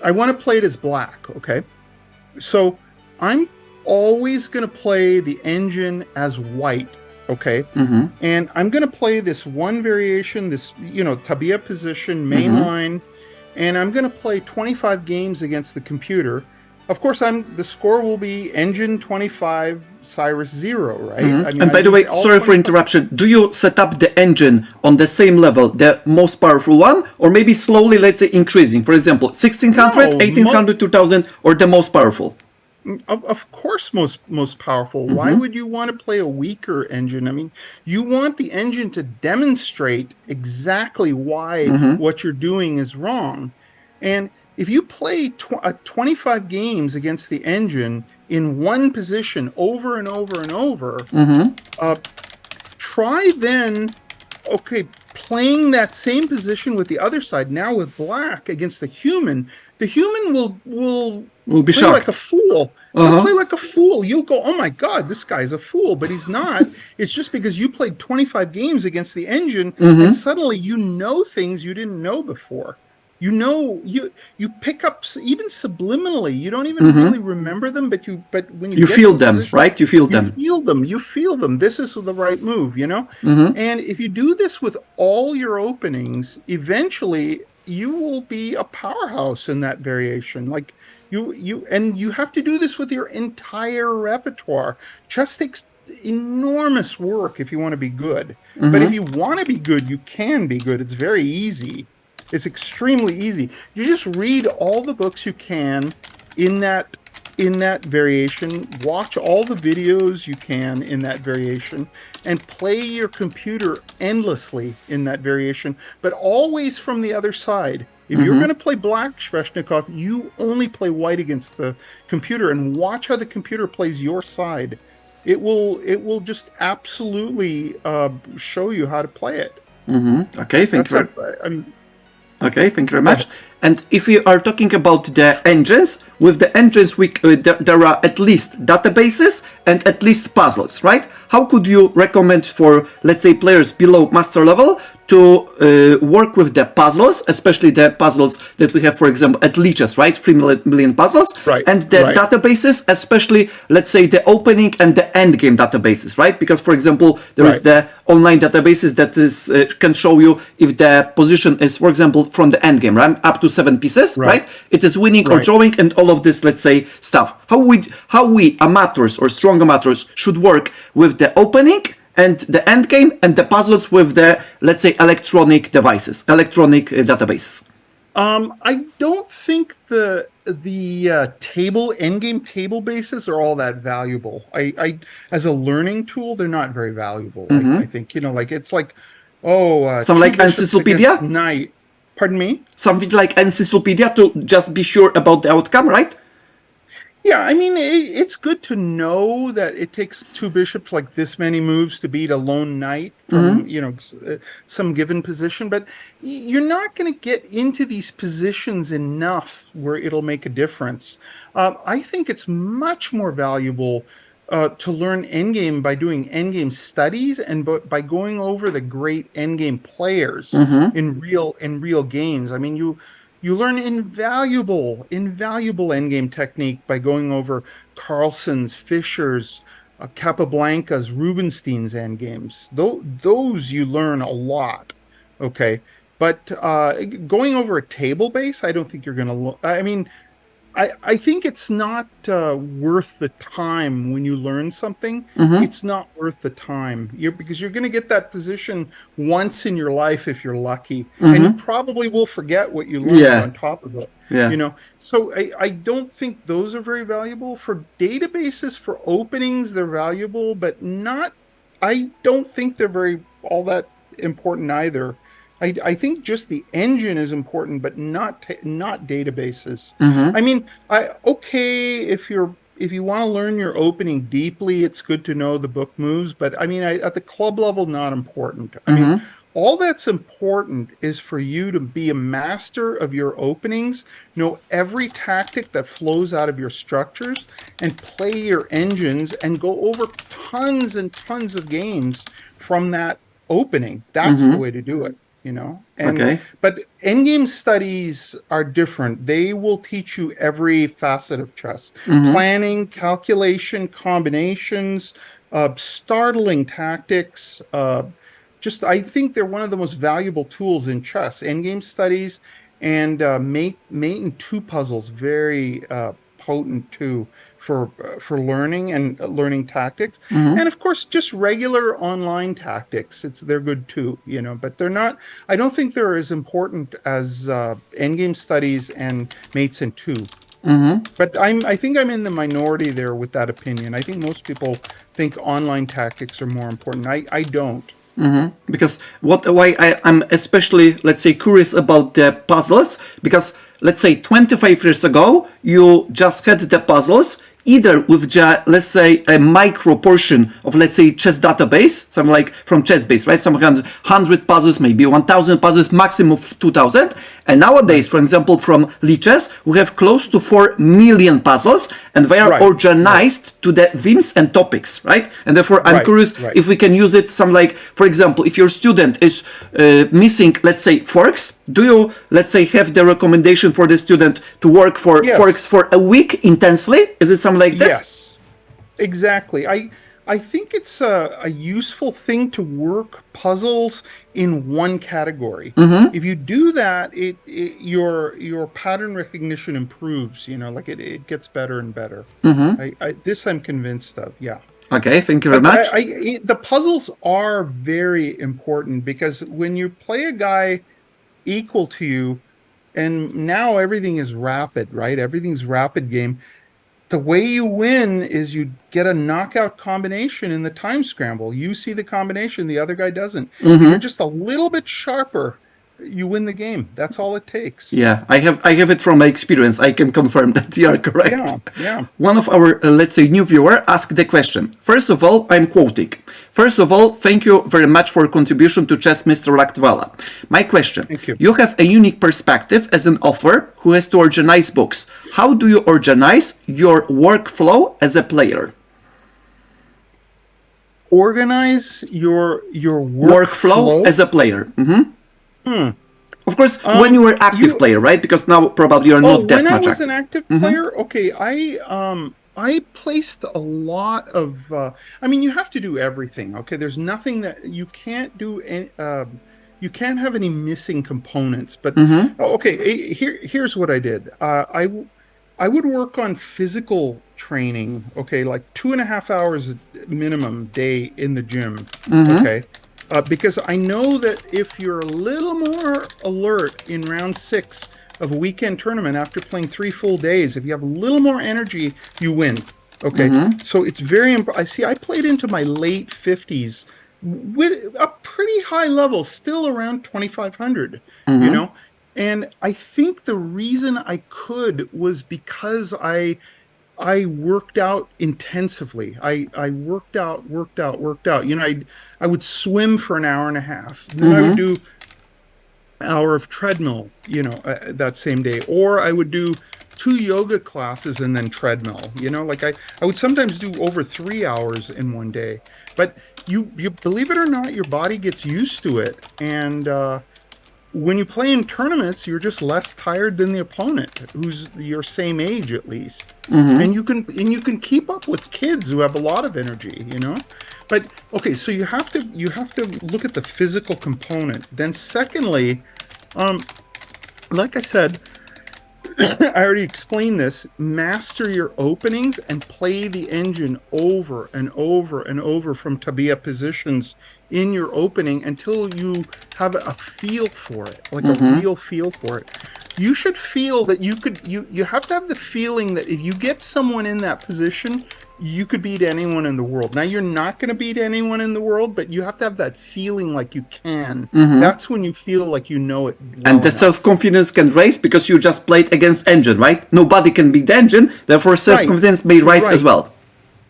I want to play it as black. Okay, so I'm always going to play the engine as white. Okay. And I'm going to play this one variation, this, tabia position, main line, and I'm going to play 25 games against the computer. Of course, the score will be engine 25, Cyrus 0, right? I mean, And I by the need way, all sorry for 25. interruption. Do you set up the engine on the same level, the most powerful one, or maybe slowly, let's say, increasing? For example, 1600, No, 1800, 2000, or the most powerful? of course, most powerful. Why would you want to play a weaker engine? I mean, you want the engine to demonstrate exactly why what you're doing is wrong. And if you play 25 games against the engine in one position over and over and over, uh, try then, okay, playing that same position with the other side, now with black against the human will Will be play like a shocked. fool. He'll Uh-huh. play like a fool. You'll go, oh my God, this guy's a fool, but he's not. It's just because you played 25 games against the engine and suddenly you know things you didn't know before. You pick up even subliminally. You don't even really remember them, but when you You get feel to a them, position, right? You feel you them. feel them. You feel them. This is the right move. And if you do this with all your openings, eventually you will be a powerhouse in that variation. Like you have to do this with your entire repertoire. Chess takes enormous work if you want to be good. But if you want to be good, you can be good. It's very easy. It's extremely easy. You just read all the books you can in that variation, watch all the videos you can in that variation, and play your computer endlessly in that variation, but always from the other side. If you're going to play black Sveshnikov, you only play white against the computer, and watch how the computer plays your side. It will just absolutely show you how to play it. Okay, thank you. I mean, Okay, thank you very much. And if we are talking about the engines, with the engines, there are at least databases and at least puzzles, right? How could you recommend for, let's say, players below master level to work with the puzzles, especially the puzzles that we have, for example, at Leeches, right? 3 million puzzles. Right. And the databases, especially, let's say, the opening and the end game databases, right? Because, for example, there is the online databases that is can show you if the position is, for example, from the end game, right? Up to 7 pieces, right? It is winning or drawing and all of this, let's say, stuff. How we amateurs or strong amateurs should work with the opening and the end game and the puzzles with the, let's say, electronic devices, electronic databases. I don't think the endgame table bases are all that valuable. I as a learning tool, they're not very valuable. I think, like it's like, something like encyclopedia. Knight. Pardon me? Something like encyclopedia to just be sure about the outcome, right? Yeah, I mean, it's good to know that it takes 2 bishops like this many moves to beat a lone knight from, some given position, but you're not going to get into these positions enough where it'll make a difference. I think it's much more valuable to learn endgame by doing endgame studies and by going over the great endgame players in real games. I mean, you learn invaluable endgame technique by going over Carlsen's, Fischer's, Capablanca's, Rubinstein's endgames. Those you learn a lot, okay? But going over a table base, I don't think you're going to. I mean, I think it's not worth the time when you learn something. It's not worth the time. Because you're going to get that position once in your life if you're lucky, and you probably will forget what you learned on top of it. So I don't think those are very valuable. For databases, for openings, they're valuable, but not. I don't think they're all that important either. I think just the engine is important, but not databases. I mean, if you want to learn your opening deeply, it's good to know the book moves. But I mean, at the club level, not important. I mean, all that's important is for you to be a master of your openings, know every tactic that flows out of your structures, and play your engines and go over tons and tons of games from that opening. That's the way to do it. But endgame studies are different. They will teach you every facet of chess: planning, calculation, combinations, startling tactics. I think they're one of the most valuable tools in chess. Endgame studies and mate and 2 puzzles, very potent too for learning and learning tactics. And of course, just regular online tactics. They're good too, but they're not. I don't think they're as important as endgame studies and mates in 2. But I think I'm in the minority there with that opinion. I think most people think online tactics are more important. I don't. Because why I'm especially, let's say, curious about the puzzles, because let's say 25 years ago you just had the puzzles either with let's say a micro portion of, let's say, chess database, something like from ChessBase, right? Some 100 puzzles, maybe 1000 puzzles, maximum of 2000. And nowadays, for example, from Leeches, we have close to 4 million puzzles, and they are organized to the themes and topics, right? And therefore, I'm curious if we can use it. Some like, for example, if your student is missing, let's say, forks, do you, let's say, have the recommendation for the student to work for forks for a week intensely? Is it something like this? Yes, exactly. I think it's a useful thing to work puzzles in one category. If you do that, your pattern recognition improves. It gets better and better. This I'm convinced of. Yeah. Okay, thank you very much. The puzzles are very important because when you play a guy equal to you, and now everything is rapid, right? Everything's rapid game. The way you win is you get a knockout combination in the time scramble. You see the combination, the other guy doesn't. If you're just a little bit sharper, you win the game. That's all it takes. Yeah, I have it from my experience. I can confirm that you are correct. Yeah, yeah. One of our, let's say, new viewer asked the question. First of all, I'm quoting. First of all, thank you very much for contribution to chess, Mr. Lakdawala. My question. Thank you. You have a unique perspective as an author who has to organize books. How do you organize your workflow as a player? Organize your Workflow as a player. Of course, when you were active player, right? Because now probably you're not that much active. When I was an active player, okay, I placed a lot of. I mean, you have to do everything. Okay, there's nothing that you can't do. You can't have any missing components. But okay, here's what I did. I would work on physical training. Okay, like 2.5 hours minimum day in the gym. Okay. Because I know that if you're a little more alert in round 6 of a weekend tournament after playing 3 full days, if you have a little more energy, you win. Okay, so it's very important. I played into my late 50s with a pretty high level, still around 2,500, you know? And I think the reason I could was because I worked out intensively. I worked out. You know, I would swim for an hour and a half. Then I would do an hour of treadmill, you know, that same day. Or I would do 2 yoga classes and then treadmill, you know, like I would sometimes do over 3 hours in one day. But you believe it or not, your body gets used to it. And when you play in tournaments, you're just less tired than the opponent, who's your same age at least, and you can keep up with kids who have a lot of energy, you know. But okay, so you have to look at the physical component. Then secondly, like I said, I already explained this. Master your openings and play the engine over and over and over from tabia positions in your opening until you have a feel for it, like a real feel for it. You should feel that you have to have the feeling that if you get someone in that position, you could beat anyone in the world. Now, you're not going to beat anyone in the world, but you have to have that feeling like you can. That's when you feel like you know it well and the self-confidence can rise because you just played against engine, right? Nobody can beat the engine, therefore self-confidence may rise as well.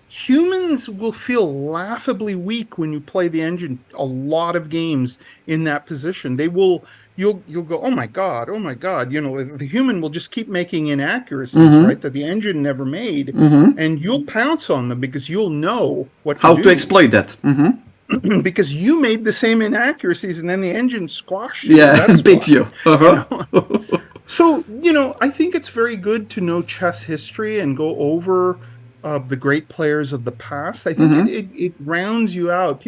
Humans will feel laughably weak when you play the engine a lot of games in that position. You'll go, oh my God, you know, the human will just keep making inaccuracies, right, that the engine never made, and you'll pounce on them because you'll know how to exploit that. Because you made the same inaccuracies and then the engine squashed you. Yeah, beat you. You know? So, you know, I think it's very good to know chess history and go over the great players of the past. I think it rounds you out.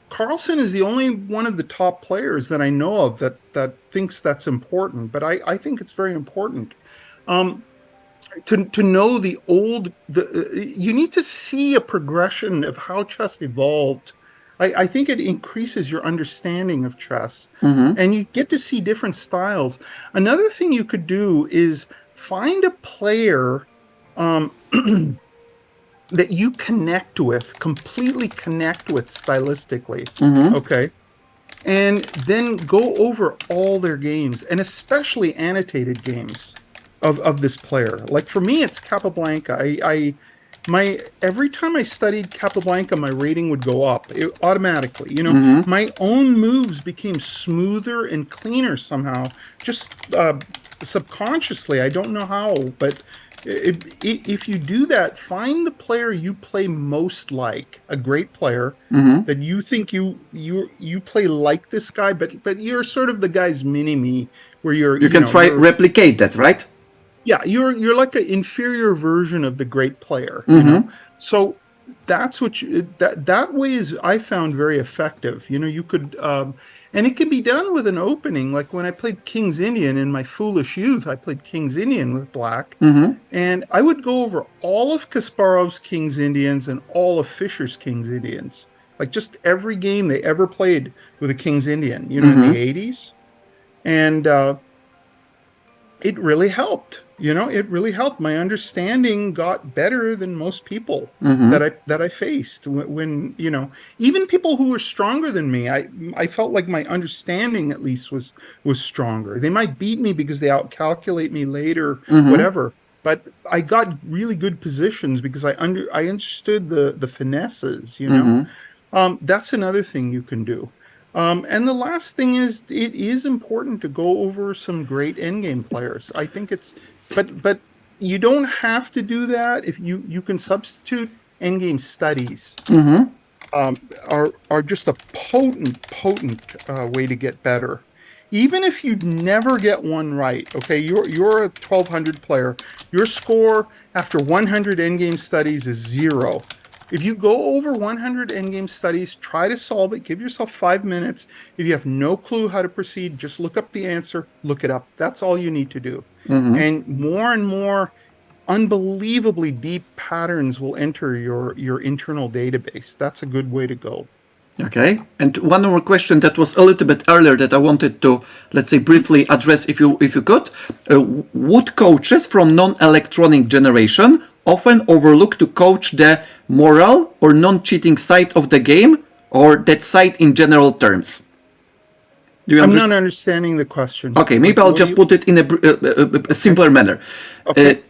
Carlsen is the only one of the top players that I know of that thinks that's important, but I think it's very important. To know you need to see a progression of how chess evolved. I think it increases your understanding of chess, and you get to see different styles. Another thing you could do is find a player that you completely connect with stylistically, okay? And then go over all their games, and especially annotated games of this player. Like for me, it's Capablanca. Every time I studied Capablanca, my rating would go up automatically. You know, my own moves became smoother and cleaner somehow, just subconsciously. I don't know how, but if you do that, find the player you play most like, a great player that you think you play like this guy, but you're sort of the guy's mini-me, where you can replicate that, right? Yeah, you're like an inferior version of the great player, you know. So that's what that way is, I found, very effective. You know, you could and it can be done with an opening. Like when I played King's Indian in my foolish youth, I played King's Indian with black, and I would go over all of Kasparov's King's Indians and all of Fischer's King's Indians, like just every game they ever played with a King's Indian, you know, in the 80s. and it really helped. It really helped. My understanding got better than most people that I faced when, even people who were stronger than me. I felt like my understanding at least was stronger. They might beat me because they outcalculate me later, whatever. But I got really good positions because I understood the finesses. That's another thing you can do. And the last thing is, it is important to go over some great endgame players. I think but you don't have to do that. If you can substitute endgame studies, are just a potent way to get better. Even if you never get one right, okay, you're a 1200 player. Your score after 100 endgame studies is 0. If you go over 100 endgame studies, try to solve it. Give yourself 5 minutes. If you have no clue how to proceed, just look up the answer, look it up. That's all you need to do. And more unbelievably deep patterns will enter your internal database. That's a good way to go. Okay. And one more question that was a little bit earlier that I wanted to, let's say, briefly address if you could. Would coaches from non-electronic generation often overlook to coach the moral or non-cheating side of the game, or that side in general terms? I'm not understanding the question. Okay, maybe I'll just put it in a simpler manner. Okay.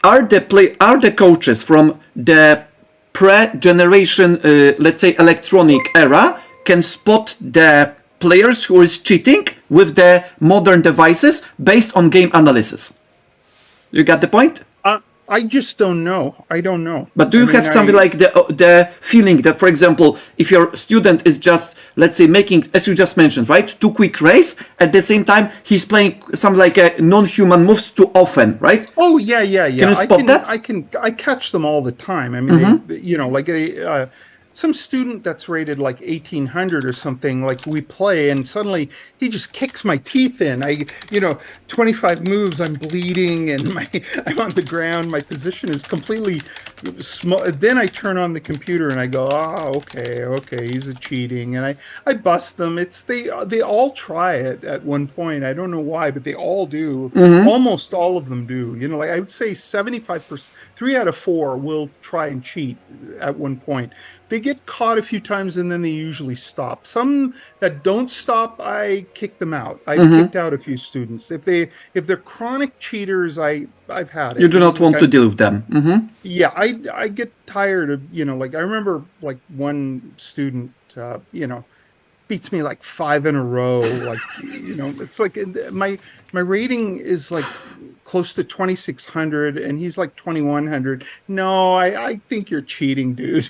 Are the coaches from the pre-generation, let's say, electronic era, can spot the players who is cheating with the modern devices based on game analysis? You got the point? I just don't know. I don't know. But do you have something like the feeling that, for example, if your student is just, let's say, making, as you just mentioned, right, too quick race, at the same time he's playing something like a non-human moves too often, right? Oh yeah. Can you spot that? I catch them all the time. I mean, some student that's rated like 1800 or something, like we play, and suddenly he just kicks my teeth in. 25 moves, I'm bleeding, and I'm on the ground. My position is completely small. Then I turn on the computer and I go, okay, he's cheating, and I bust them. They all try it at one point. I don't know why, but they all do. Almost all of them do. Like I would say 75%, 3 out of 4 will try and cheat at one point. They get caught a few times and then they usually stop. Some that don't stop, I kick them out. I've kicked out a few students. If they're chronic cheaters, I've had it. You do not want to deal with them. Yeah, I get tired of, like I remember like one student, beats me like 5 in a row. Like, it's like my rating is like close to 2,600 and he's like 2,100. No, I think you're cheating, dude.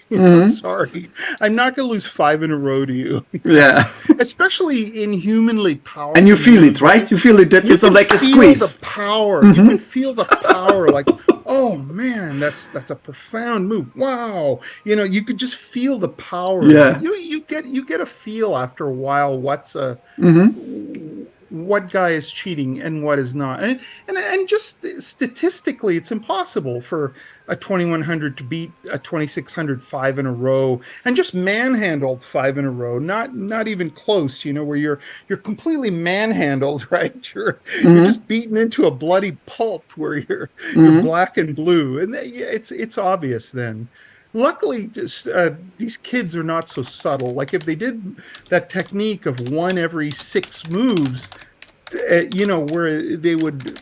Sorry. I'm not going to lose 5 in a row to you. Yeah. Especially inhumanly powerful. And you feel it, right? You feel it, that it's like a squeeze. You feel the power. You can feel the power. Like, oh man, that's a profound move. Wow. You could just feel the power. Yeah. You get a feel after a while what guy is cheating and what is not. And just statistically, it's impossible for a 2,100 to beat a 2,600 5 in a row and just manhandled 5 in a row. Not even close, where you're completely manhandled, right? You're just beaten into a bloody pulp where you're black and blue. And it's obvious then. Luckily, just these kids are not so subtle. Like if they did that technique of 1 every 6 moves, where they would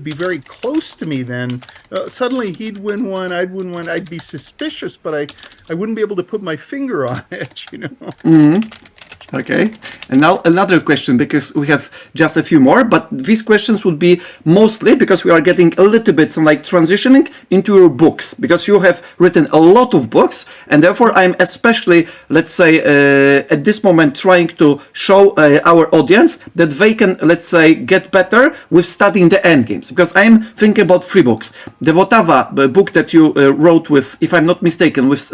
be very close to me. Then suddenly he'd win one, I'd win one. I'd be suspicious, but I wouldn't be able to put my finger on it. Okay, and now another question, because we have just a few more, but these questions would be mostly because we are getting a little bit like transitioning into your books, because you have written a lot of books, and therefore I'm especially, let's say, at this moment trying to show our audience that they can, let's say, get better with studying the endgames, because I'm thinking about 3 books. The Votava book that you wrote with, if I'm not mistaken, with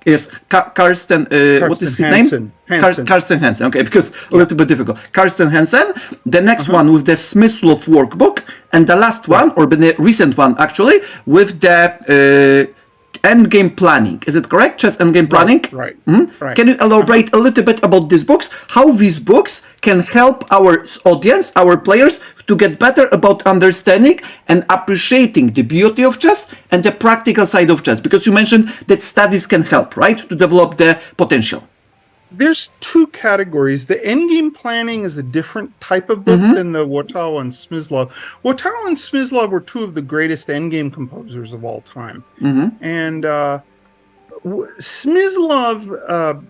is Karsten, what is his Hansen. name? Karsten Hansen. Okay, because a little bit difficult. Karsten Hansen. The next one with the Smyslov workbook, and the last one, or the recent one actually, with the endgame planning. Is it correct? Chess endgame planning? Right. Can you elaborate a little bit about these books? How these books can help our audience, our players, to get better about understanding and appreciating the beauty of chess and the practical side of chess? Because you mentioned that studies can help, right, to develop the potential. There's two categories. The endgame planning is a different type of book than the Watawa and Smyslov. Watawa and Smyslov were two of the greatest endgame composers of all time. And Smyslov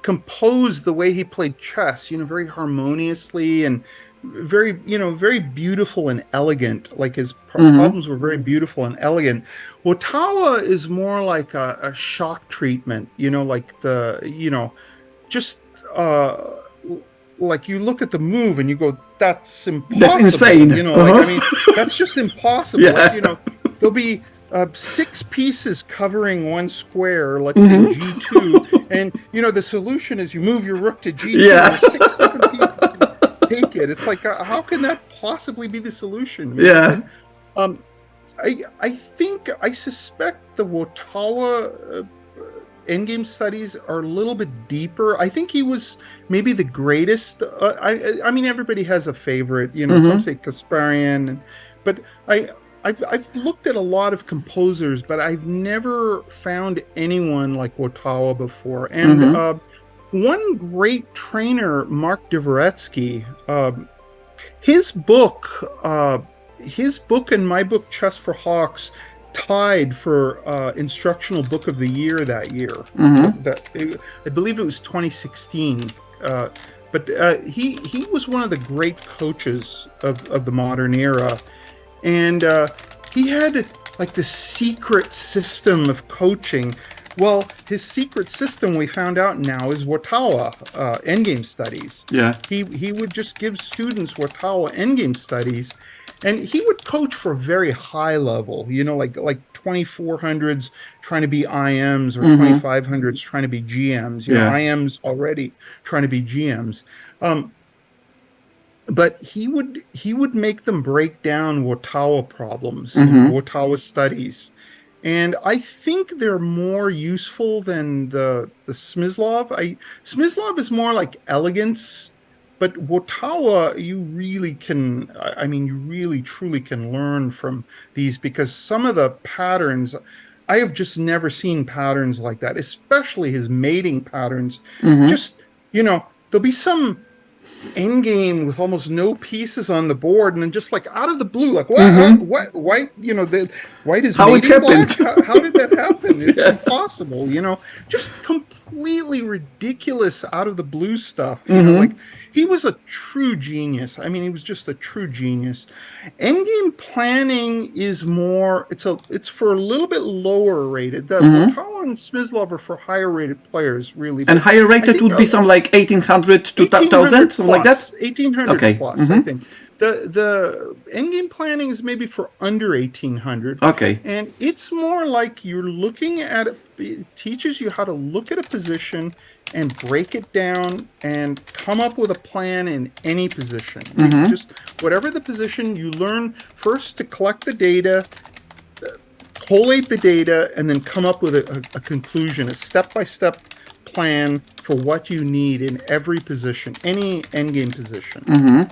composed the way he played chess, very harmoniously and very beautiful and elegant. Like his problems were very beautiful and elegant. Watawa is more like a shock treatment, like just like you look at the move and you go, that's impossible. That's insane. That's just impossible. Like, there'll be 6 pieces covering one square, let's say G2, and the solution is you move your rook to G2. Yeah. 6 different pieces can take it. It's like, how can that possibly be the solution? Yeah. I suspect the Watawa endgame studies are a little bit deeper. I think he was maybe the greatest. I mean, everybody has a favorite. Some say Kasparian, but I've looked at a lot of composers, but I've never found anyone like Watawa before. And one great trainer, Mark Dvoretsky, his book and my book, Chess for Hawks, tied for instructional book of the year that year. I believe it was 2016. But he was one of the great coaches of the modern era, and he had like this secret system of coaching. Well, his secret system, we found out now, is Watawa endgame studies. Yeah. He would just give students Watawa endgame studies. And he would coach for a very high level, like 2400s trying to be IMs or 2500s trying to be GMs. IMs already trying to be GMs. But he would make them break down Watawa problems, Watawa studies. And I think they're more useful than the Smyslov. Smyslov is more like elegance. But Watawa, you really truly can learn from these, because some of the patterns, I have just never seen patterns like that, especially his mating patterns. Just, there'll be some endgame with almost no pieces on the board, and then just like out of the blue, like, what, white, the white is how it happened. Black? How did that happen? It's impossible, just completely ridiculous out of the blue stuff. Like, he was a true genius. I mean, he was just a true genius. Endgame planning is more, it's for a little bit lower rated. The Watawa and Smyslov are for higher rated players, really. And higher rated would be some like 1800 to 2000, something like that? 1800 plus, I think. The endgame planning is maybe for under 1800. Okay. And it's more like you're looking at it teaches you how to look at a position and break it down and come up with a plan in any position. Just whatever the position, you learn first to collect the data, collate the data, and then come up with a conclusion, a step-by-step plan for what you need in every position, any endgame position.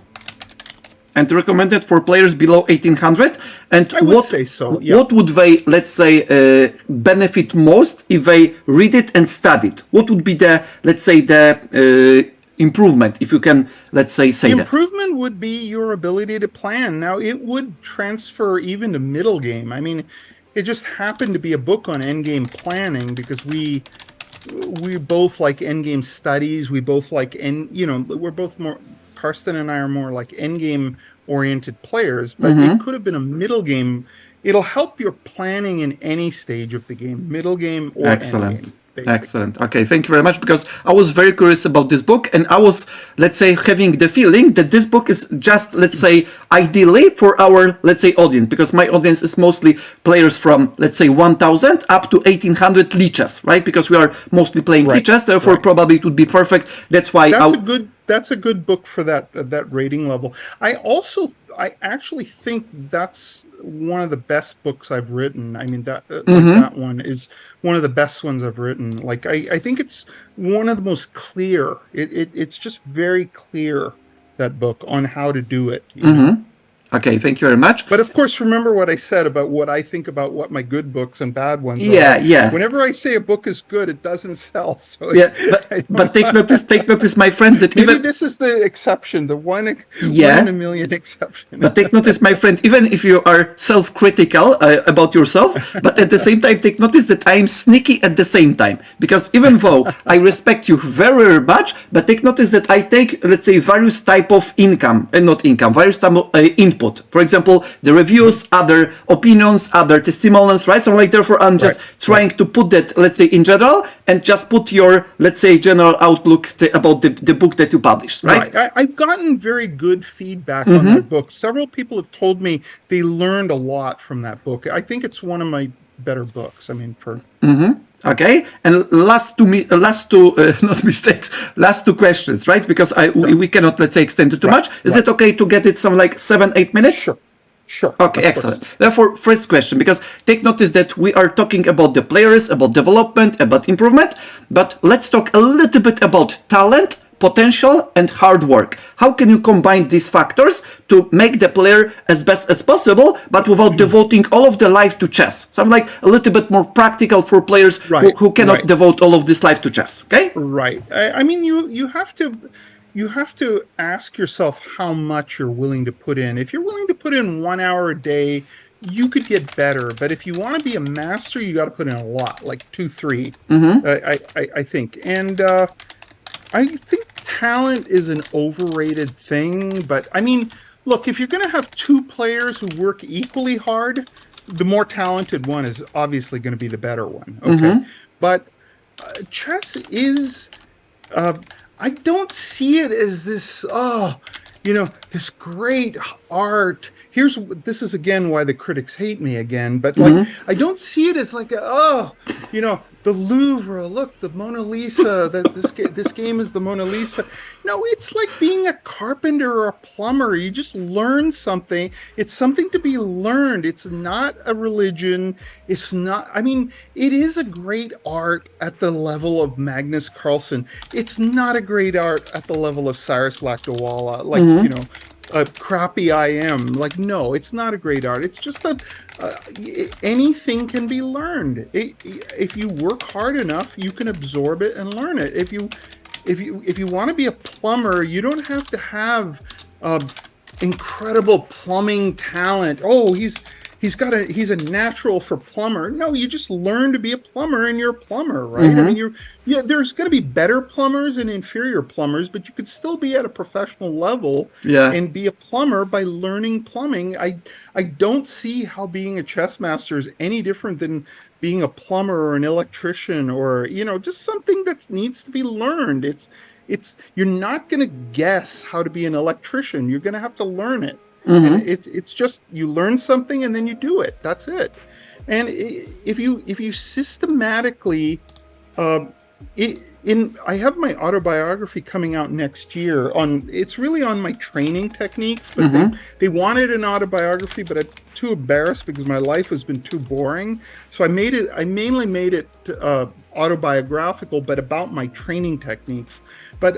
And recommended for players below 1800. And I would say so. Yeah. What would they, let's say, benefit most if they read it and study it? What would be the, let's say, the improvement, if you can, let's say the that? Improvement would be your ability to plan. Now, it would transfer even to middle game. I mean, it just happened to be a book on endgame planning because we both like endgame studies. We both like, we're both more. Karsten and I are more like endgame oriented players, but it could have been a middle game. It'll help your planning in any stage of the game, middle game or Excellent. endgame. Excellent. Okay, thank you very much, because I was very curious about this book, and I was, let's say, having the feeling that this book is just, let's say, ideally for our, let's say, audience, because my audience is mostly players from, let's say, 1000 up to 1800 lichess, right? Because we are mostly playing lichess, therefore probably it would be perfect. That's why that's a good book for that rating level. I actually think that's one of the best books I've written. I mean, that one is one of the best ones I've written. Like, I think it's one of the most clear. It's just very clear, that book, on how to do it. You know? Okay, thank you very much. But of course, remember what I said about what I think about what my good books and bad ones Yeah, are. yeah. Whenever I say a book is good, it doesn't sell. So Yeah, but take notice, my friend, that maybe even this is the exception, the one Yeah. in a million exception. But take notice, my friend, even if you are self-critical about yourself, but at the same time, take notice that I am sneaky at the same time. Because even though I respect you very, very much, but take notice that I take, let's say, various type of income, not income, various type of input. For example, the reviews, other opinions, other testimonials, right? So like, therefore, I'm just trying to put that, let's say, in general, and just put your, let's say, general outlook about the book that you published, right? I've gotten very good feedback on that book. Several people have told me they learned a lot from that book. I think it's one of my better books. I mean, for Okay, and last two not mistakes, last two questions, right? Because we cannot, let's say, extend it too much. Is it okay to get it some like 7-8 minutes? Sure. Okay, excellent. Therefore, first question, because take notice that we are talking about the players, about development, about improvement, but let's talk a little bit about talent, potential, and hard work. How can you combine these factors to make the player as best as possible, but without devoting all of their life to chess? So I'm like a little bit more practical for players who cannot devote all of this life to chess. Okay? Right. I mean, you have to ask yourself how much you're willing to put in. If you're willing to put in 1 hour a day, you could get better. But if you want to be a master, you got to put in a lot, like 2, 3. I think. And I think talent is an overrated thing, but I mean, look, if you're going to have 2 players who work equally hard, the more talented one is obviously going to be the better one. Okay. But chess is, I don't see it as this, this great art. This is again why the critics hate me again, but like, I don't see it as like, the Louvre, look, the Mona Lisa, this game is the Mona Lisa. No, it's like being a carpenter or a plumber. You just learn something. It's something to be learned. It's not a religion. It's not, I mean, it is a great art at the level of Magnus Carlsen. It's not a great art at the level of Cyrus Lakdawala, like, a crappy IM. Like, no, it's not a great art. It's just that anything can be learned. If you work hard enough, you can absorb it and learn it. If you want to be a plumber, you don't have to have incredible plumbing talent. Oh, he's a natural for plumber. No, you just learn to be a plumber and you're a plumber, right? I mean, there's going to be better plumbers and inferior plumbers, but you could still be at a professional level and be a plumber by learning plumbing. I don't see how being a chess master is any different than being a plumber or an electrician or, just something that needs to be learned. You're not going to guess how to be an electrician. You're going to have to learn it. And it's just, you learn something and then you do it. That's it. And if you systematically, I have my autobiography coming out next year it's really on my training techniques, but they wanted an autobiography, but I'm too embarrassed because my life has been too boring. So I mainly made it autobiographical, but about my training techniques. But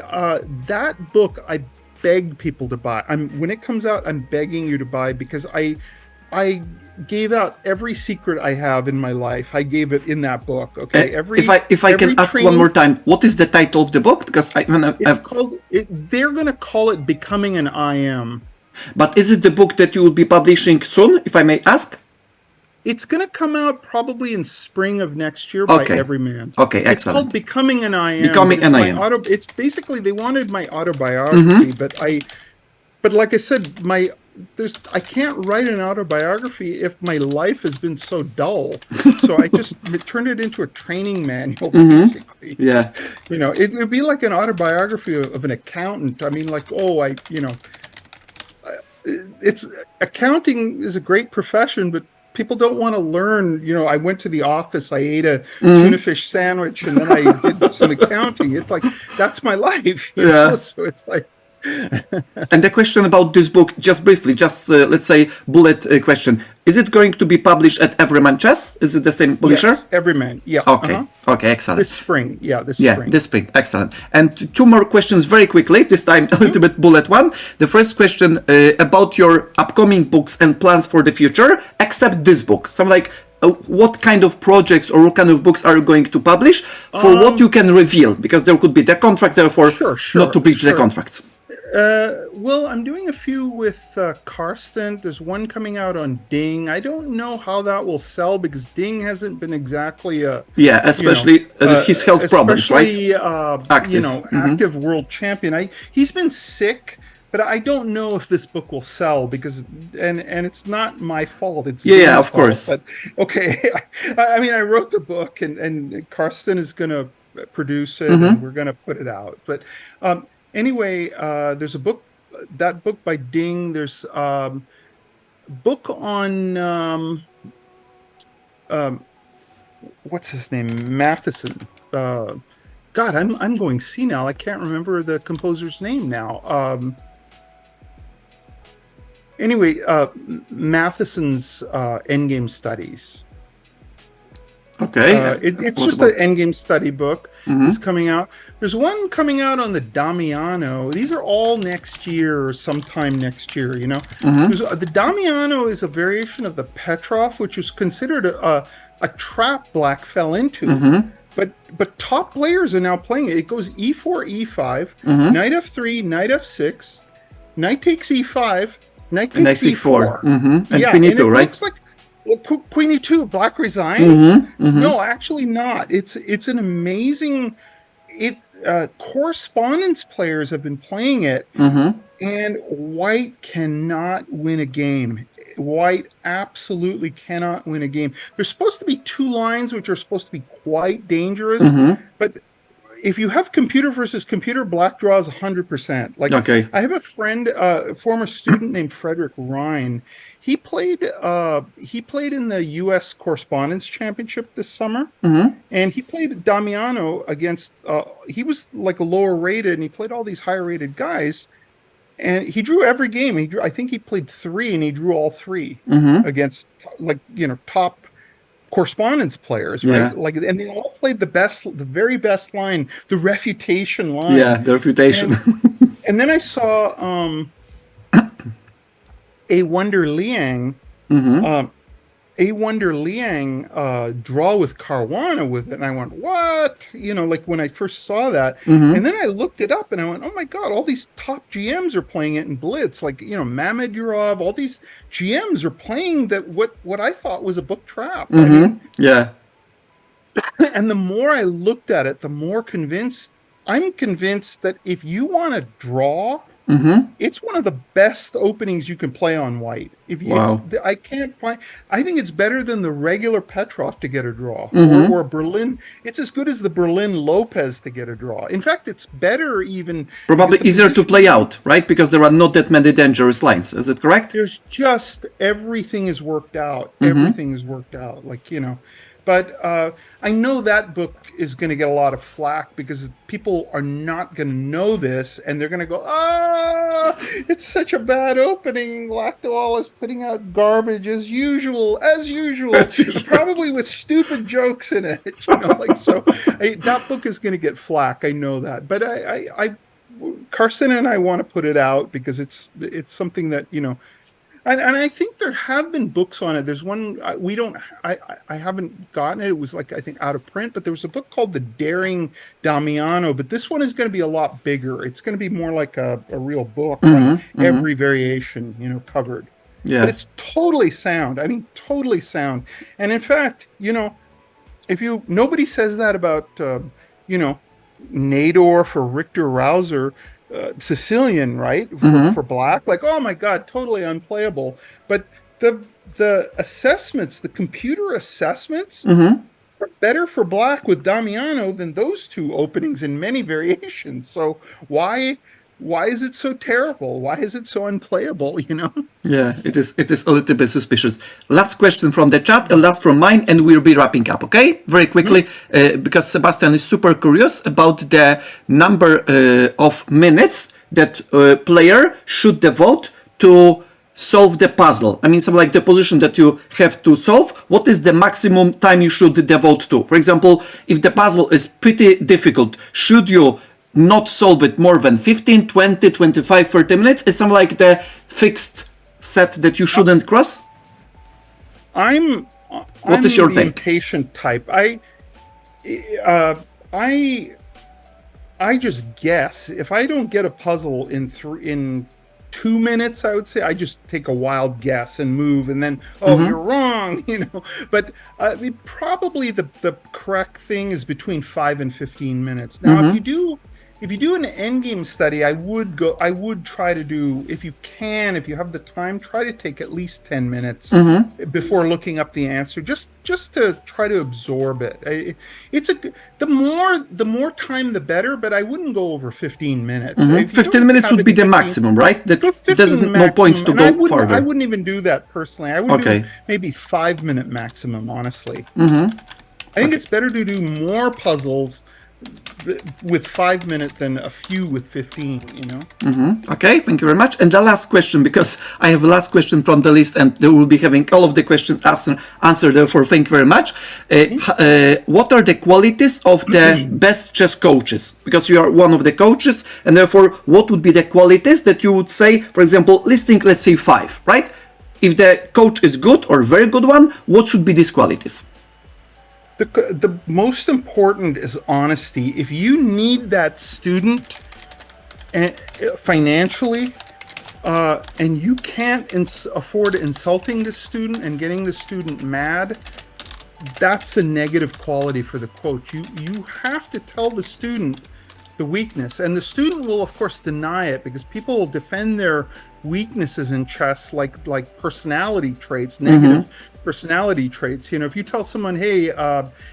that book, I beg people to buy. When it comes out, I'm begging you to buy, because I gave out every secret I have in my life. I gave it in that book. Okay. If I can ask one more time, what is the title of the book? Because they're going to call it Becoming an IM. But is it the book that you will be publishing soon, if I may ask? It's going to come out probably in spring of next year by Everyman. Okay, excellent. It's called Becoming an IM. Becoming an IM. It's basically, they wanted my autobiography, but like I said, I can't write an autobiography if my life has been so dull. So I just turned it into a training manual, basically. Yeah. It would be like an autobiography of an accountant. I mean, like, accounting is a great profession, but people don't want to learn. I went to the office, I ate a tuna fish sandwich, and then I did some accounting. It's like, that's my life. So it's like, And the question about this book, just briefly, just let's say bullet question. Is it going to be published at Everyman Chess? Is it the same publisher? Yes, Everyman. Yeah. Okay. Okay, excellent. This spring. Yeah, this Yeah, spring. this spring. Excellent. And two more questions very quickly, this time a little bit bullet one. The first question about your upcoming books and plans for the future, except this book. Something like, what kind of projects or what kind of books are you going to publish for what you can reveal? Because there could be the contract, therefore not to breach the contracts. Well, I'm doing a few with Karsten. There's one coming out on Ding. I don't know how that will sell because Ding hasn't been exactly especially his health problems, right? Active. Active world champion. He's been sick, but I don't know if this book will sell because and it's not my fault. It's Ding's of course. But okay, I mean, I wrote the book and Karsten is going to produce it and we're going to put it out. But anyway, there's a book, that book by Ding. There's book on what's his name, Matheson. God, I'm going senile. I can't remember the composer's name now. Anyway, Matheson's Endgame Studies. Okay. It's just an endgame study book. It's coming out. There's one coming out on the Damiano. These are all next year or sometime next year, you know. The Damiano is a variation of the Petrov, which was considered a trap Black fell into. But top players are now playing it. It goes e4, e5, knight f3, knight f6, knight takes e5, knight takes e4. And queen e2, right? Looks like Queen e2, Black resigns. No, actually not. It's an amazing. Correspondence players have been playing it, and White cannot win a game. White absolutely cannot win a game. There's supposed to be two lines which are supposed to be quite dangerous, but if you have computer versus computer, Black draws 100%. Like, I have a friend, former student named Frederick Ryan. He played in the U.S. Correspondence Championship this summer, and he played Damiano against. He was like a lower rated, and he played all these higher rated guys, and he drew every game. I think he played 3, and he drew all 3 against top correspondence players, right? And they all played the very best line, the refutation line. Yeah, the refutation. And then I saw A Wonder Liang, draw with Caruana with it, and I went, what? Like when I first saw that, and then I looked it up, and I went, oh my God, all these top GMs are playing it in Blitz, like Mamedyarov, all these GMs are playing that. What I thought was a book trap. I mean, and the more I looked at it, the more I'm convinced that if you want to draw. It's one of the best openings you can play on White. I can't find. I think it's better than the regular Petrov to get a draw, or Berlin. It's as good as the Berlin Lopez to get a draw. In fact, it's better even. Probably easier to play out, right? Because there are not that many dangerous lines. Is it correct? There's just everything is worked out. Everything is worked out. But I know that book is going to get a lot of flack because people are not going to know this, and they're going to go, it's such a bad opening. Lakdawala is putting out garbage as usual, probably with stupid jokes in it. That book is going to get flack. I know that, but Carson and I want to put it out because it's something that And I think there have been books on it. There's one I haven't gotten it. It was I think out of print, but there was a book called The Daring Damiano. But this one is going to be a lot bigger. It's going to be more like a real book, every variation, covered. Yeah. But it's totally sound. I mean, totally sound. And in fact, nobody says that about Nadorf or Richter Rauser. Sicilian, right? For Black, oh my God, totally unplayable. But the assessments, the computer assessments, are better for Black with Damiano than those two openings in many variations. So why is it so terrible? Why is it so unplayable? Yeah, it is a little bit suspicious. Last question from the chat, and last from mine, and we'll be wrapping up, okay? Very quickly, because Sebastian is super curious about the number of minutes that player should devote to solve the puzzle? I mean, something like the position that you have to solve. What is the maximum time you should devote to? For example, if the puzzle is pretty difficult, should you not solve it more than 15, 20, 25, 30 minutes? Is something like the fixed set that you shouldn't cross? I'm What is your the take? impatient type. I just guess. If I don't get a puzzle in 2 minutes, I would say I just take a wild guess and move, and then you're wrong, But probably the correct thing is between 5 and 15 minutes. Now, if you do an endgame study, I would try to do, if you have the time, try to take at least 10 minutes before looking up the answer, just to try to absorb it. The more time, the better, but I wouldn't go over 15 minutes. 15 minutes would be the maximum, right? There's no point to go farther. I wouldn't even do that personally. I would do maybe 5-minute maximum, honestly. I think it's better to do more puzzles with 5 minutes than a few with 15, Okay, thank you very much. And the last question, because I have the last question from the list and they will be having all of the questions answered, therefore thank you very much. What are the qualities of the best chess coaches? Because you are one of the coaches, and therefore what would be the qualities that you would say, for example, listing, let's say 5, right? If the coach is good or very good one, what should be these qualities? The most important is honesty. If you need that student financially, and you can't afford insulting the student and getting the student mad, that's a negative quality for the coach. You have to tell the student the weakness, and the student will of course deny it, because people will defend their weaknesses in chess like personality traits, negative personality traits. If you tell someone, hey,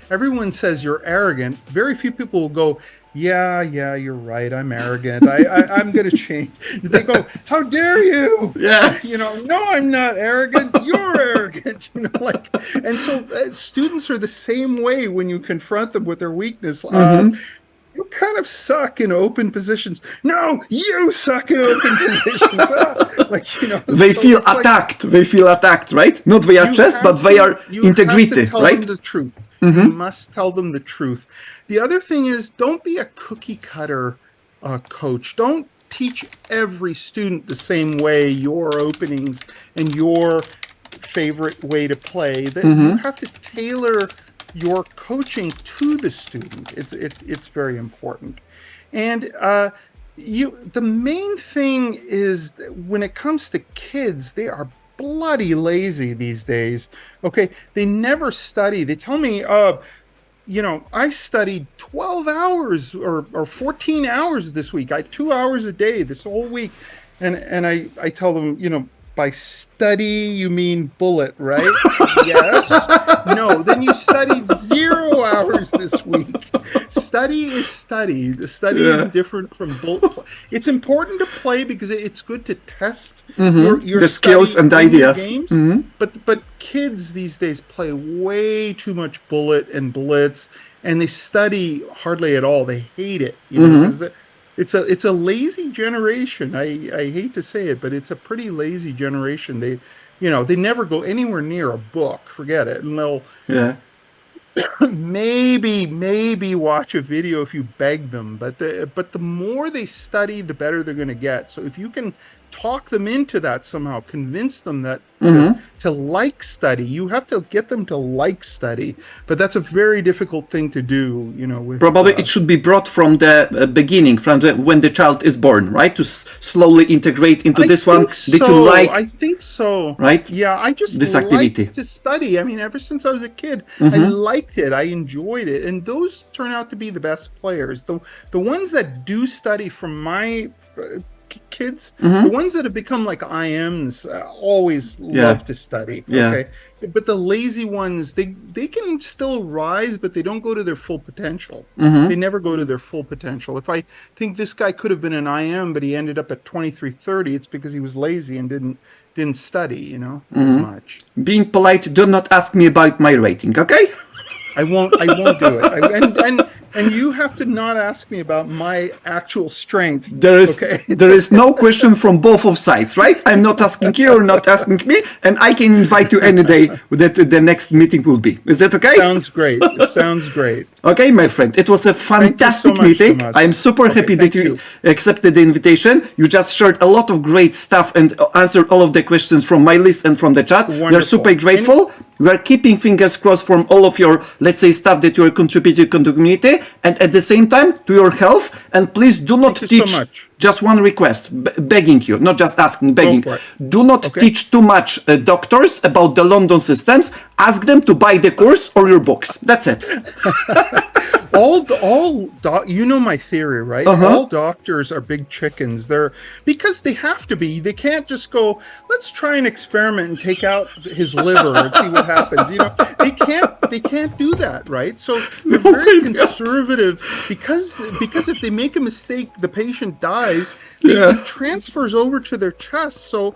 everyone says you're arrogant, very few people will go, yeah, you're right, I'm arrogant, I'm gonna change. They go, how dare you? Yes. No, I'm not arrogant, you're arrogant. And so students are the same way when you confront them with their weakness. You kind of suck in open positions. No, you suck in open positions. They feel attacked. They feel attacked, right? Not via chess, but via integrity, right? Them the truth. You must tell them the truth. The other thing is, don't be a cookie cutter coach. Don't teach every student the same way, your openings and your favorite way to play. That you have to tailor your coaching to the student. It's very important. And the main thing is, when it comes to kids, they are bloody lazy these days. Okay, they never study. They tell me, I studied 12 hours or 14 hours this week. I had 2 hours a day this whole week. And I tell them, by study, you mean bullet, right? Yes. No, then you studied 0 hours this week. Study is study. The study is different from bullet. It's important to play because it's good to test your the skills and ideas. Games. But kids these days play way too much bullet and blitz, and they study hardly at all. They hate it, because it's a lazy generation. I hate to say it, but it's a pretty lazy generation. They never go anywhere near a book. Forget it. And they'll maybe watch a video if you beg them. But the more they study, the better they're going to get. So if you can talk them into that somehow, convince them that to like study. You have to get them to like study, but that's a very difficult thing to do. Probably it should be brought from the beginning, from when the child is born, right? To slowly integrate into this one. I think so. Right? Yeah, I just this activity to study. I mean, ever since I was a kid, I liked it. I enjoyed it, and those turn out to be the best players. The ones that do study from my kids, the ones that have become like IMs, always love to study. Okay, but the lazy ones, they can still rise, but they don't go to their full potential. They never go to their full potential. If I think this guy could have been an IM, but he ended up at 2330, it's because he was lazy and didn't study, as much. Being polite, do not ask me about my rating, okay? I won't do it. And And you have to not ask me about my actual strength. There is no question from both of sides, right? I'm not asking you, you're not asking me, and I can invite you any day that the next meeting will be. Is that okay? Sounds great. Sounds great. Okay, my friend. It was a fantastic meeting. Tomas. I'm super happy that you accepted the invitation. You just shared a lot of great stuff and answered all of the questions from my list and from the chat. We are super grateful. We are keeping fingers crossed from all of your, let's say, stuff that you are contributing to the community, and at the same time to your health. And please do not teach. So much. Just one request, begging you, not just asking, begging. Do not teach too much doctors about the London systems. Ask them to buy the course or your books. That's it. You know my theory, right? All doctors are big chickens. Because they have to be. They can't just go, let's try an experiment and take out his liver and see what happens. You know, they can't do that, right? So they're very conservative because if they make a mistake, the patient dies. It transfers over to their chest. So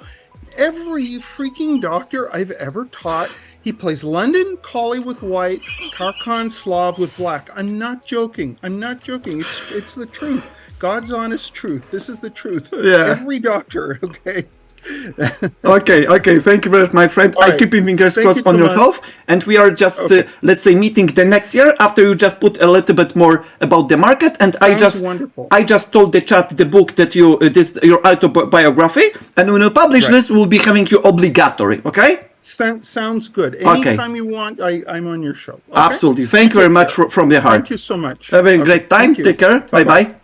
every freaking doctor I've ever taught, he plays London Collie with white, Kharkon Slav with black. I'm not joking. It's the truth. God's honest truth. This is the truth. Yeah. Every doctor, okay? Okay. Thank you very much, my friend. I keep fingers crossed on your health, and we are just, let's say, meeting the next year after you just put a little bit more about the market. And I just told the chat the book that your autobiography, and when you publish this, we'll be having you obligatory. Okay. Sounds good. Anytime you want, I'm on your show. Okay? Absolutely. Thank you very much from the heart. Thank you so much. Have a great time. Take care. Bye-bye.